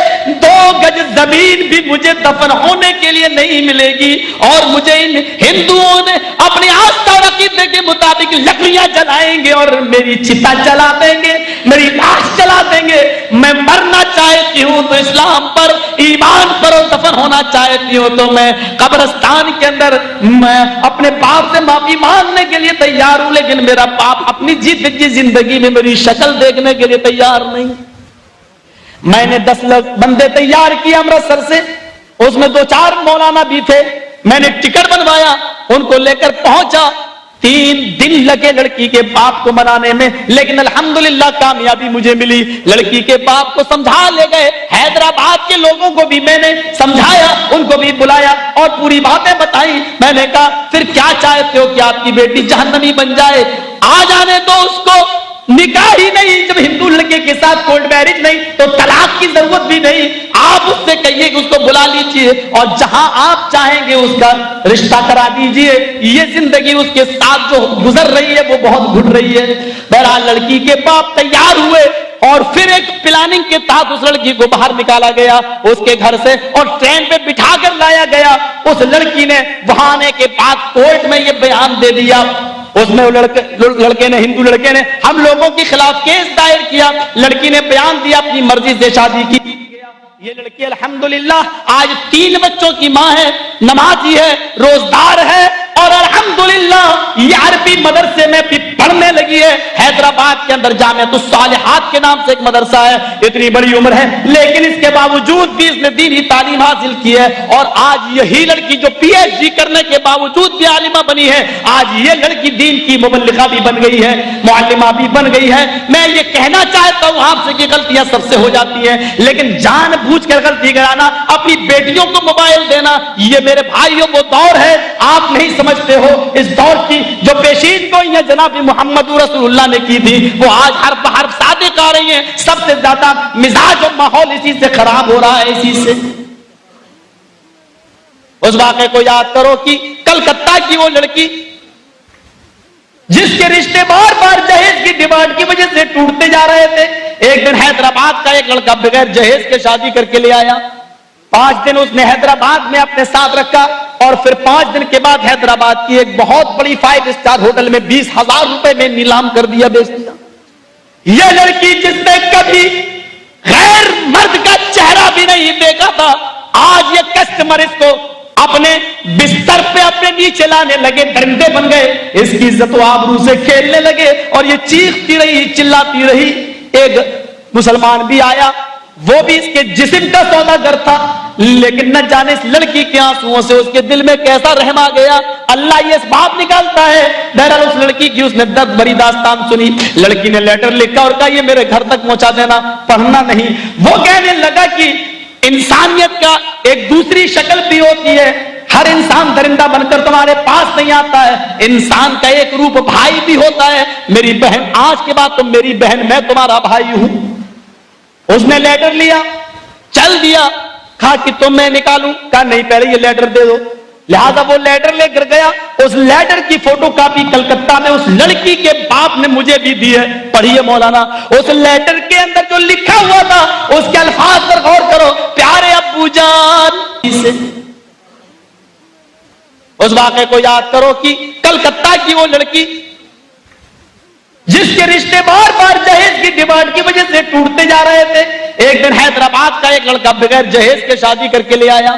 2 گج زمین بھی مجھے دفن ہونے کے لیے نہیں ملے گی, اور مجھے ان ہندوؤں نے اپنی آستھا اور عقیدے کے مطابق لکڑیاں جلائیں گے اور میری چتا جلا دیں گے, میری لاش جلا دیں گے. میں مرنا چاہتی ہوں تو اسلام پر, ایمان پر, اور دفن ہونا چاہتی ہوں تو میں قبرستان کے اندر میں اپنے باپ سے معافی مانگنے کے لیے تیار ہوں, لیکن میرا باپ اپنی جیتی زندگی میں میری شکل دیکھنے کے لیے تیار نہیں. میں نے 10 بندے تیار کیے امرتسر سے, اس میں 2-4 مولانا بھی تھے. میں نے ٹکٹ بنوایا, ان کو لے کر پہنچا. 3 دن لگے لڑکی کے باپ کو منانے میں, لیکن الحمدللہ کامیابی مجھے ملی. لڑکی کے باپ کو سمجھا لے گئے, حیدرآباد کے لوگوں کو بھی میں نے سمجھایا, ان کو بھی بلایا اور پوری باتیں بتائی. میں نے کہا پھر کیا چاہتے ہو کہ آپ کی بیٹی جہنمی بن جائے؟ آ جانے دو اس کو, نکاح ہی نہیں, جب ہندو لڑکے کے ساتھ کورٹ میرج نہیں تو طلاق کی ضرورت بھی نہیں. آپ اس سے کہیے کہ اس کو بلا لیجیے اور جہاں آپ چاہیں گے اس کا رشتہ کرا دیجیے. یہ زندگی اس کے ساتھ جو گزر رہی ہے وہ بہت گھٹ رہی ہے. بہرحال لڑکی کے باپ تیار ہوئے اور پھر ایک پلاننگ کے تحت اس لڑکی کو باہر نکالا گیا اس کے گھر سے اور ٹرین پہ بٹھا کر لایا گیا. اس لڑکی نے وہاں آنے کے بعد کورٹ میں یہ بیان دے دیا. اس میں لڑکے نے, ہندو لڑکے نے ہم لوگوں کے خلاف کیس دائر کیا. لڑکی نے بیان دیا, اپنی مرضی سے شادی کی. یہ لڑکی الحمدللہ آج 3 بچوں کی ماں ہے, نمازی ہے, روزدار ہے, اور الحمدللہ یہ عربی مدرسے میں بھی پڑھنے لگی ہے. حیدرآباد کے اندر جامعۃ الصالحات کے نام سے ایک مدرسہ ہے. اتنی بڑی عمر ہے لیکن اس کے باوجود بھی اس نے دینی تعلیم حاصل کی ہے, اور آج یہی لڑکی جو PhD کرنے کے باوجود بھی عالمہ بنی ہے, آج یہ لڑکی دین کی مبلغہ بھی بن گئی ہے, معلمہ بھی بن گئی ہے. میں یہ کہنا چاہتا ہوں آپ سے کہ غلطیاں سب سے ہو جاتی ہیں, لیکن جان بوجھ کر غلطی کرانا, اپنی بیٹیوں کو موبائل دینا, یہ میرے بھائیوں وہ دور ہے آپ نہیں سمجھتے ہو. اس دور کی جو پیشین گوئیاں جناب محمد رسول اللہ نے کی تھی وہ آج حرف صادق آ رہی ہیں. سب سے زیادہ مزاج اور ماحول اسی سے خراب ہو رہا ہے, اسی سے. اس واقعے کو یاد کرو کہ کلکتہ کی وہ لڑکی جس کے رشتے بار بار جہیز کی ڈیمانڈ کی وجہ سے ٹوٹتے جا رہے تھے, ایک دن حیدرآباد کا ایک لڑکا بغیر جہیز کے شادی کر کے لے آیا. 5 دن اس نے حیدرآباد میں اپنے ساتھ رکھا اور پھر 5 دن کے بعد حیدرآباد کی ایک بہت بڑی 5 اسٹار ہوٹل میں 20,000 روپے میں نیلام کر دیا, بیچ دیا. یہ لڑکی جس نے کبھی غیر مرد کا چہرہ بھی نہیں دیکھا تھا, آج یہ کسٹمر اس کو اپنے بستر پہ اپنے نیچے لانے لگے, درندے بن گئے, اس کی عزت و آبرو سے کھیلنے لگے اور یہ چیختی رہی, چلاتی رہی. ایک مسلمان بھی آیا, وہ بھی اس کے جسم کا سوداگر تھا, لیکن نہ جانے اس لڑکی کے آنسوؤں سے اس کے دل میں کیسا رحم آ گیا. اللہ یہ اسباب نکالتا ہے. بہرحال اس لڑکی کی اس نے درد بھری داستان سنی. لڑکی نے لیٹر لکھا اور کہا یہ میرے گھر تک پہنچا دینا, پڑھنا نہیں. وہ کہنے لگا کہ انسانیت کا ایک دوسری شکل بھی ہوتی ہے, ہر انسان درندہ بن کر تمہارے پاس نہیں آتا ہے, انسان کا ایک روپ بھائی بھی ہوتا ہے. میری بہن, آج کے بعد تم میری بہن, میں تمہارا بھائی ہوں. اس نے لیٹر لیا, چل دیا, کہا کہ تم میں نکالوں, کہا نہیں پہلے یہ لیٹر دے دو. لہذا وہ لیٹر لے کر گیا. اس لیٹر کی فوٹو کاپی کلکتہ میں اس لڑکی کے باپ نے مجھے بھی دی ہے, پڑھیے مولانا. اس لیٹر کے اندر جو لکھا ہوا تھا اس کے الفاظ پر غور کرو, پیارے ابو جان. اس واقعے کو یاد کرو کہ کلکتہ کی وہ لڑکی جس کے رشتے بار بار جہیز کی ڈیمانڈ کی وجہ سے ٹوٹتے جا رہے تھے, ایک دن حیدرآباد کا ایک لڑکا بغیر جہیز کے شادی کر کے لے آیا.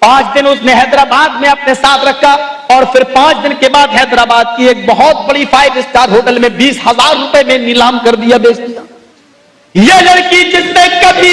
5 دن اس نے حیدرآباد میں اپنے ساتھ رکھا اور پھر 5 دن کے بعد حیدرآباد کی ایک بہت بڑی 5 اسٹار ہوٹل میں 20,000 روپے میں نیلام کر دیا, بیچ دیا. یہ لڑکی جس نے کبھی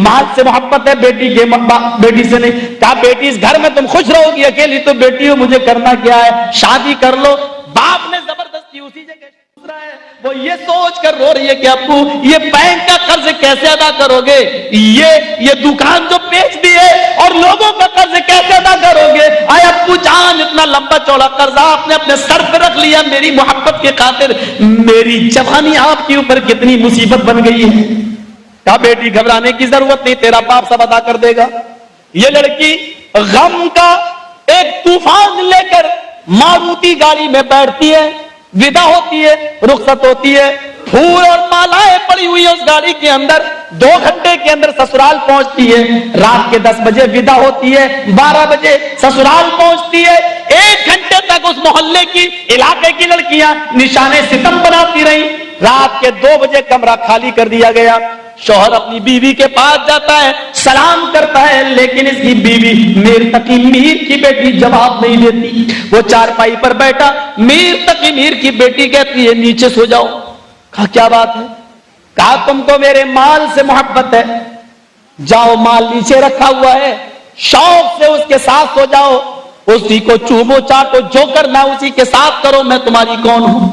مال سے محبت ہے، بیٹی سے نہیں. کہا بیٹی اس گھر میں تم خوش رہو گی، اکیلی تو بیٹی ہو، مجھے کرنا کیا ہے، شادی کر لو. باپ نے زبردستی اسی جگہ وہ یہ سوچ کر رو رہی ہے کہ ابو یہ بینک کا قرض کیسے ادا کرو گے، یہ دکان جو بیچ دی ہے اور لوگوں کا قرض کیسے ادا کرو گے. اے ابو جان اتنا لمبا چوڑا قرض آپ نے اپنے سر پہ رکھ لیا میری محبت کے خاطر، میری جوانی آپ کے اوپر کتنی مصیبت بن گئی ہے. کہا بیٹی گھبرانے کی ضرورت نہیں، تیرا باپ سب ادا کر دے گا. یہ لڑکی غم کا ایک طوفان لے کر ماروتی گاڑی میں بیٹھتی ہے، ودا ہوتی ہے، رخصت ہوتی ہے، پھول اور مالائیں پڑی ہوئی اس گاڑی کے اندر. 2 گھنٹے کے اندر سسرال پہنچتی ہے. رات کے 10 بجے ودا ہوتی ہے، 12 بجے سسرال پہنچتی ہے. 1 گھنٹے تک اس محلے کی علاقے کی لڑکیاں نشانے ستم بناتی رہی. رات کے 2 بجے کمرہ خالی کر دیا گیا. شوہر اپنی بیوی کے پاس جاتا ہے، سلام کرتا ہے، لیکن اس کی بیوی میر تقی میر کی بیٹی جواب نہیں دیتی. وہ چارپائی پر بیٹھا، میر تقی میر کی بیٹی کہتی ہے نیچے سو جاؤ. کہا کیا بات ہے؟ کہا تم کو میرے مال سے محبت ہے، جاؤ مال نیچے رکھا ہوا ہے، شوق سے اس کے ساتھ سو جاؤ، اسی کو چومو چاٹو، جو کرنا اسی کے ساتھ کرو، میں تمہاری کون ہوں.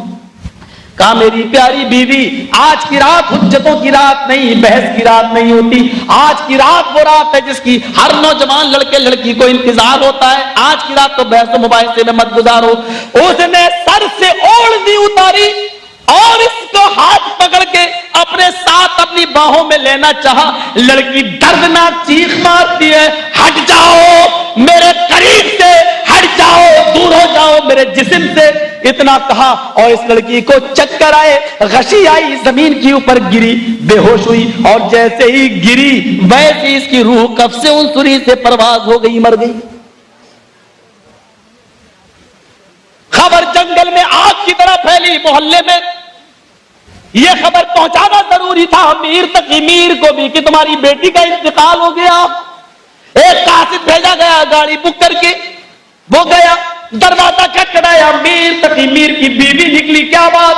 کہا میری پیاری بیوی آج کی رات حجتوں کی رات نہیں، بحث کی رات نہیں ہوتی. آج کی رات وہ رات ہے جس کی ہر نوجوان لڑکے لڑکی کو انتظار ہوتا ہے. آج کی رات تو بحث و مباحثے میں مت گزارو. اس نے سر سے اوڑھنی اتاری اور اس کو ہاتھ پکڑ کے اپنے ساتھ اپنی باہوں میں لینا چاہا. لڑکی دردناک چیخ مارتی ہے، ہٹ جاؤ میرے قریب سے، ہٹ جاؤ، دور ہو جاؤ میرے جسم سے. اتنا کہا اور اس لڑکی کو چکر آئے، غشی آئی، زمین کے اوپر گری، بے ہوش ہوئی. اور جیسے ہی گری ویسے اس کی روح کف سے انسری سے پرواز ہو گئی، مر گئی. خبر جنگل میں آگ کی طرح پھیلی محلے میں. یہ خبر پہنچانا ضروری تھا میر تقی میر کو بھی کہ تمہاری بیٹی کا انتقال ہو گیا. ایک قاصد بھیجا گیا گاڑی بک کر کے، وہ گیا، دروازہ کھٹکھٹایا، میر تقی میر کی بیوی نکلی. کیا بات؟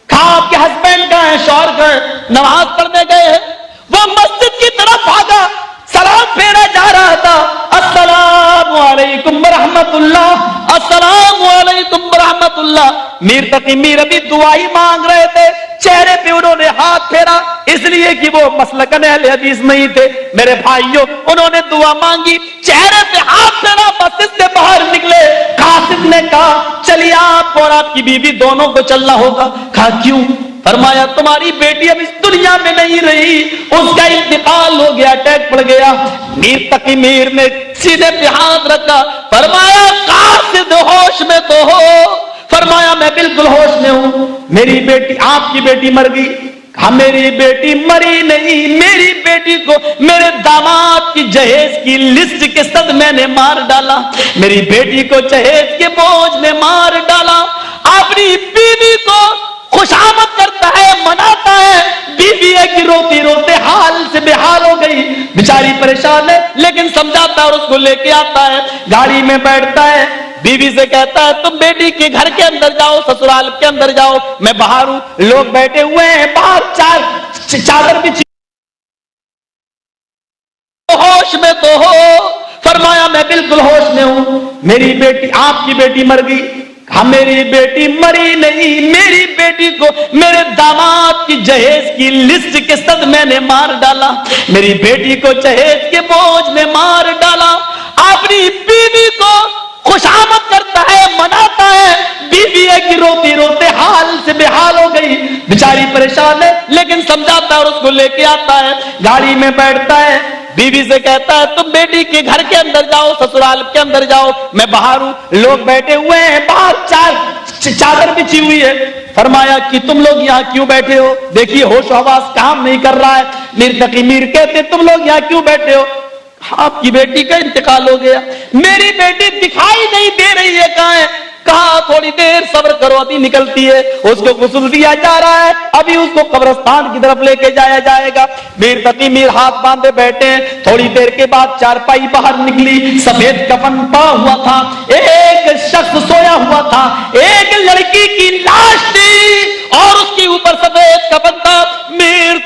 کہا آپ کے ہسبینڈ کہاں ہیں، شوہر کہاں ہیں؟ نماز پڑھنے گئے ہیں. وہ مسجد کی طرف بھاگا، سلام پھیرا جا رہا تھا، السلام علیکم ورحمت اللہ، السلام علیکم ورحمت اللہ. میر تقی میر ابھی دعا ہی مانگ رہے تھے، چہرے پہ انہوں نے ہاتھ پھیرا، اس لیے کہ وہ مسلکن اہل حدیث نہیں تھے. میرے بھائیوں انہوں نے دعا مانگی، چہرے پہ ہاتھ پھیرا، مسجد سے باہر نکلے. قاصد نے کہا چلیے آپ اور آپ کی بیوی دونوں کو چلنا ہوگا. کہا کیوں؟ فرمایا تمہاری بیٹی اب اس دنیا میں نہیں رہی، اس کا انتقال ہو گیا، اٹیک پڑ گیا. میر تقی میر نے سینے پہ ہاتھ رکھا، فرمایا قاصد ہوش میں تو ہو؟ فرمایا میں بالکل ہوش میں ہوں. میری بیٹی، آپ کی بیٹی مر گئی. کہا میری بیٹی مری نہیں، میری بیٹی کو میرے داماد کی جہیز کی لسٹ کے صد میں نے مار ڈالا، میری بیٹی کو جہیز کے بوجھ نے مار ڈالا. اپنی بیوی کو خوشامد کرتا ہے، مناتا ہے، بیوی ہے کہ روتی روتے حال سے بے حال ہو گئی، بیچاری پریشان ہے، لیکن سمجھاتا ہے اور اس کو لے کے آتا ہے. گاڑی میں بیٹھتا ہے، بیوی سے کہتا ہے تم بیٹی کے گھر کے اندر جاؤ، سسرال کے اندر جاؤ، میں باہر ہوں. لوگ بیٹھے ہوئے ہیں باہر، چادر بچھی. ہوش میں تو ہو؟ فرمایا میں بالکل ہوش میں ہوں. میری بیٹی، آپ کی بیٹی مر گئی. کہا میری بیٹی مری نہیں، میری بیٹی کو میرے داماد کی جہیز کی لسٹ کے صد میں نے مار ڈالا، میری بیٹی کو جہیز کے بوجھ نے مار ڈالا. اپنی بیوی کو خوشامد کرتا ہے، مناتا ہے، بیوی ہے کہ روتی روتے حال سے بے حال ہو گئی، بیچاری پریشان ہے، لیکن سمجھاتا ہے اور اس کو لے کے آتا ہے. گاڑی میں بیٹھتا ہے، بیوی سے کہتا ہے تم بیٹی کے گھر کے اندر جاؤ، سسرال کے اندر جاؤ، میں باہر ہوں. لوگ بیٹھے ہوئے ہیں باہر، چادر بچھی ہوئی ہے. فرمایا کہ تم لوگ یہاں کیوں بیٹھے ہو؟ دیکھیے ہوش و حواس کام نہیں کر رہا ہے. میر تقی میر کہتے تم لوگ یہاں کیوں بیٹھے ہو؟ آپ کی بیٹی کا انتقال ہو گیا. میری بیٹی دکھائی نہیں دے رہی ہے، کہاں ہے؟ کہا تھوڑی دیر صبر کرو، ابھی نکلتی ہے. اس کو غسل دیا جا رہا ہے، ابھی اس کو قبرستان کی طرف لے کے جایا جائے گا. میر تقی میر ہاتھ باندھے بیٹھے ہیں. تھوڑی دیر کے بعد چارپائی باہر نکلی، سفید کفن پڑا ہوا تھا، ایک شخص سویا ہوا تھا، ایک لڑکی کی لاش تھی اور اس کے اوپر سفید کفن تھا. میر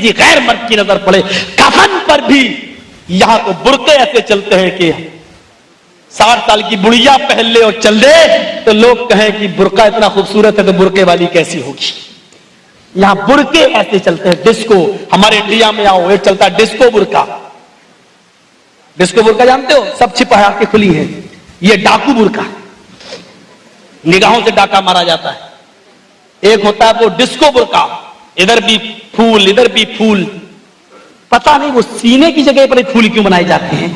کسی غیر مرد کی نظر پڑے. کفن پر بھی یہاں تو برقعے ایسے چلتے ہیں کہ 60 سال کی بڑھیا پہن لے اور چل دے تو لوگ کہیں کہ برقع اتنا خوبصورت ہے تو برقعے والی کیسی ہوگی. یہاں برقعے ایسے چلتے ہیں. ڈسکو ہمارے انڈیا میں آؤ ایک چلتا ہے ڈسکو برقع. ڈسکو برقع جانتے ہو؟ سب چھپا کے کھلی ہے. یہ ڈاکو برقع, نگاہوں سے ڈاکہ مارا جاتا ہے. ایک ہوتا ہے وہ ڈسکو برقع, ادھر بھی پھول ادھر بھی پھول. پتہ نہیں وہ سینے کی جگہ پر پھول کیوں بنائے جاتے ہیں,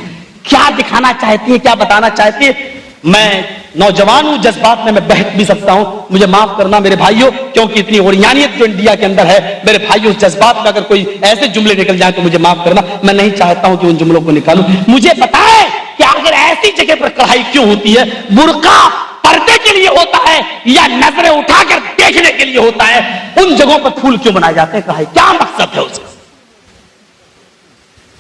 کیا دکھانا چاہتی ہے, کیا بتانا چاہتی ہے. میں نوجوان ہوں, جذبات میں بہت بھی سکتا ہوں, مجھے معاف کرنا میرے بھائیوں, کیونکہ اتنی اوریانیت جو انڈیا کے اندر ہے میرے بھائیوں, اس جذبات میں اگر کوئی ایسے جملے نکل جائیں تو مجھے معاف کرنا, میں نہیں چاہتا ہوں کہ ان جملوں کو نکالوں. مجھے بتائیں کہ اگر ایسی جگہ پر کڑھائی کیوں ہوتی ہے؟ برقع پردے کے لیے ہوتا ہے یا نظریں اٹھا کر دیکھنے کے لیے ہوتا ہے؟ ان جگہوں پر پھول کیوں بنائے جاتے ہیں, کڑھائی کیا مقصد ہے اس کا؟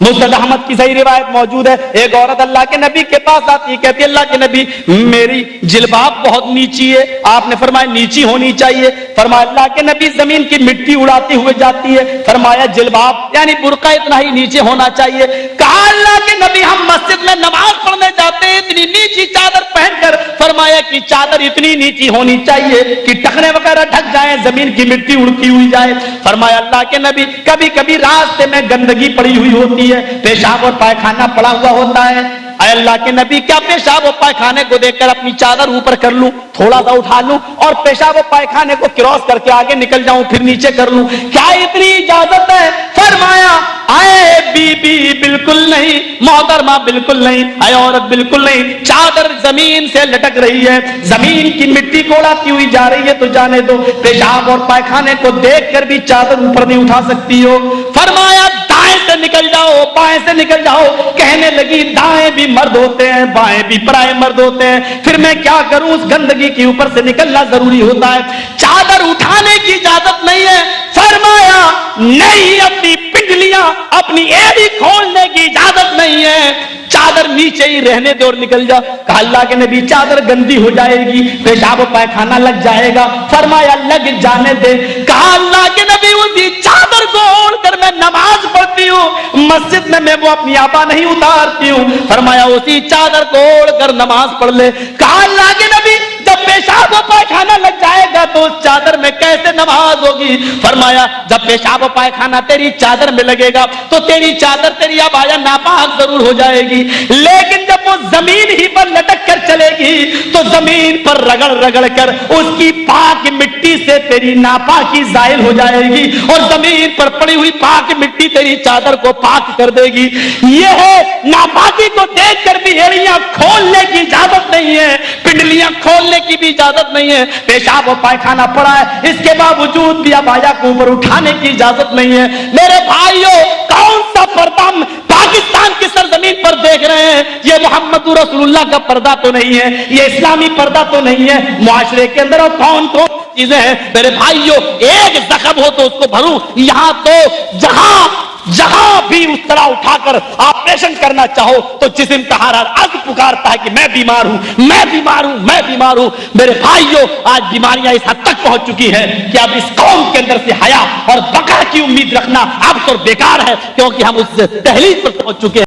مسند احمد کی صحیح روایت موجود ہے. ایک عورت اللہ کے نبی کے پاس آتی ہے, کہتی ہے اللہ کے نبی میری جلباب بہت نیچی ہے. آپ نے فرمایا نیچی ہونی چاہیے. فرمایا اللہ کے نبی زمین کی مٹی اڑاتی ہوئے جاتی ہے. فرمایا جلباب یعنی برقع اتنا ہی نیچے ہونا چاہیے. کہا اللہ کے نبی ہم مسجد میں نماز پڑھنے جاتے ہیں اتنی نیچی چادر پہن کر. فرمایا کہ چادر اتنی نیچی ہونی چاہیے کہ ٹخنے وغیرہ ڈھک جائیں, زمین کی مٹی اڑتی ہوئی جائے. فرمایا اللہ کے نبی کبھی کبھی راستے میں گندگی پڑی ہوئی ہوتی ہے, پیشاب اور پائخانہ پڑا ہوا ہوتا ہے. اے اللہ کے نبی کیا پیشاب و پائخانے کو دیکھ کر اپنی چادر اوپر کر لوں, تھوڑا سا اٹھا لوں اور پیشاب و پائخانے کو کراس کر کے آگے نکل جاؤں پھر نیچے کر لوں, کیا اتنی اجازت ہے؟ فرمایا اے بی بی بالکل نہیں, محترمہ بالکل نہیں, اے عورت بالکل نہیں. چادر زمین سے لٹک رہی ہے, زمین کی مٹی کو اڑاتی ہوئی جا رہی ہے تو جانے دو, پیشاب اور پائخانے کو دیکھ کر بھی چادر اوپر نہیں اٹھا سکتی ہو. فرمایا دائیں سے نکل جاؤ, بائیں سے نکل جاؤ. کہنے لگی دائیں بھی مرد ہوتے ہیں بائیں بھی پرائے مرد ہوتے ہیں, پھر میں کیا کروں, اس گندگی کے اوپر سے نکلنا ضروری ہوتا ہے. چادر اٹھانے کی اجازت نہیں ہے. فرمایا نہیں, اپنی پنڈلیاں اپنی ایڑی کھولنے کی اجازت نہیں ہے, چادر نیچے ہی رہنے دے اور نکل جا. کہا اللہ کے نبی چادر گندی ہو جائے گی, پیشاب و پائخانہ لگ جائے گا. فرمایا لگ جانے دے. کہا اللہ کے نبی اسی چادر کو اوڑھ کر میں نماز پڑھتی ہوں, مسجد میں وہ اپنی آبا نہیں اتارتی ہوں. فرمایا اسی چادر کو اوڑھ کر نماز پڑھ لے. کہا اللہ کے نبی جب پیشاب و پائخانہ لگ جائے گا تو اس چادر میں کیسے نماز ہوگی؟ فرمایا جب پیشاب و پائخانہ تیری چادر میں لگے گا تو تیری چادر تیری آبایا ناپاک ضرور ہو جائے گی, لیکن جب وہ زمین ہی پر لٹک کر چلے گی تو زمین پر رگڑ رگڑ کر اس کی پاک مٹی سے تیری ناپاکی زائل ہو جائے گی اور زمین پر پڑی ہوئی پاک مٹی تیری چادر کو پاک کر دے گی. یہ ہے ناپاکی کو دیکھ کر بھی ایڑیاں کھولنے کی اجازت نہیں ہے, پنڈلیاں کھولنے کی بھی اجازت نہیں ہے. پیشاب و پائخانہ پڑا ہے, اس کے باوجود بھی ابایا کو اوپر اٹھانے کی اجازت نہیں ہے. میرے بھائیوں, کون سا پردہ پاکستان کی سرزمین پر دیکھ رہے ہیں؟ یہ محمد رسول اللہ کا پردہ تو نہیں ہے, یہ اسلامی پردہ تو نہیں ہے. معاشرے کے اندر اور کون کون چیزیں ہیں میرے بھائیوں, ایک زخم ہو تو اس کو بھروں. یہاں تو جہاں بھی اس طرح اٹھا کر آپریشن کرنا چاہو تو جسم کا ہر عضو پکارتا ہے کہ میں بیمار ہوں, میں بیمار ہوں, میں بیمار ہوں. میرے بھائیوں, آج بیماریاں اس حد تک پہنچ چکی ہیں کہ اب اس قوم کے اندر سے حیا اور بقا کی امید رکھنا اب تو بیکار ہے, کیونکہ ہم اس دہلیز پر پہنچ چکے ہیں.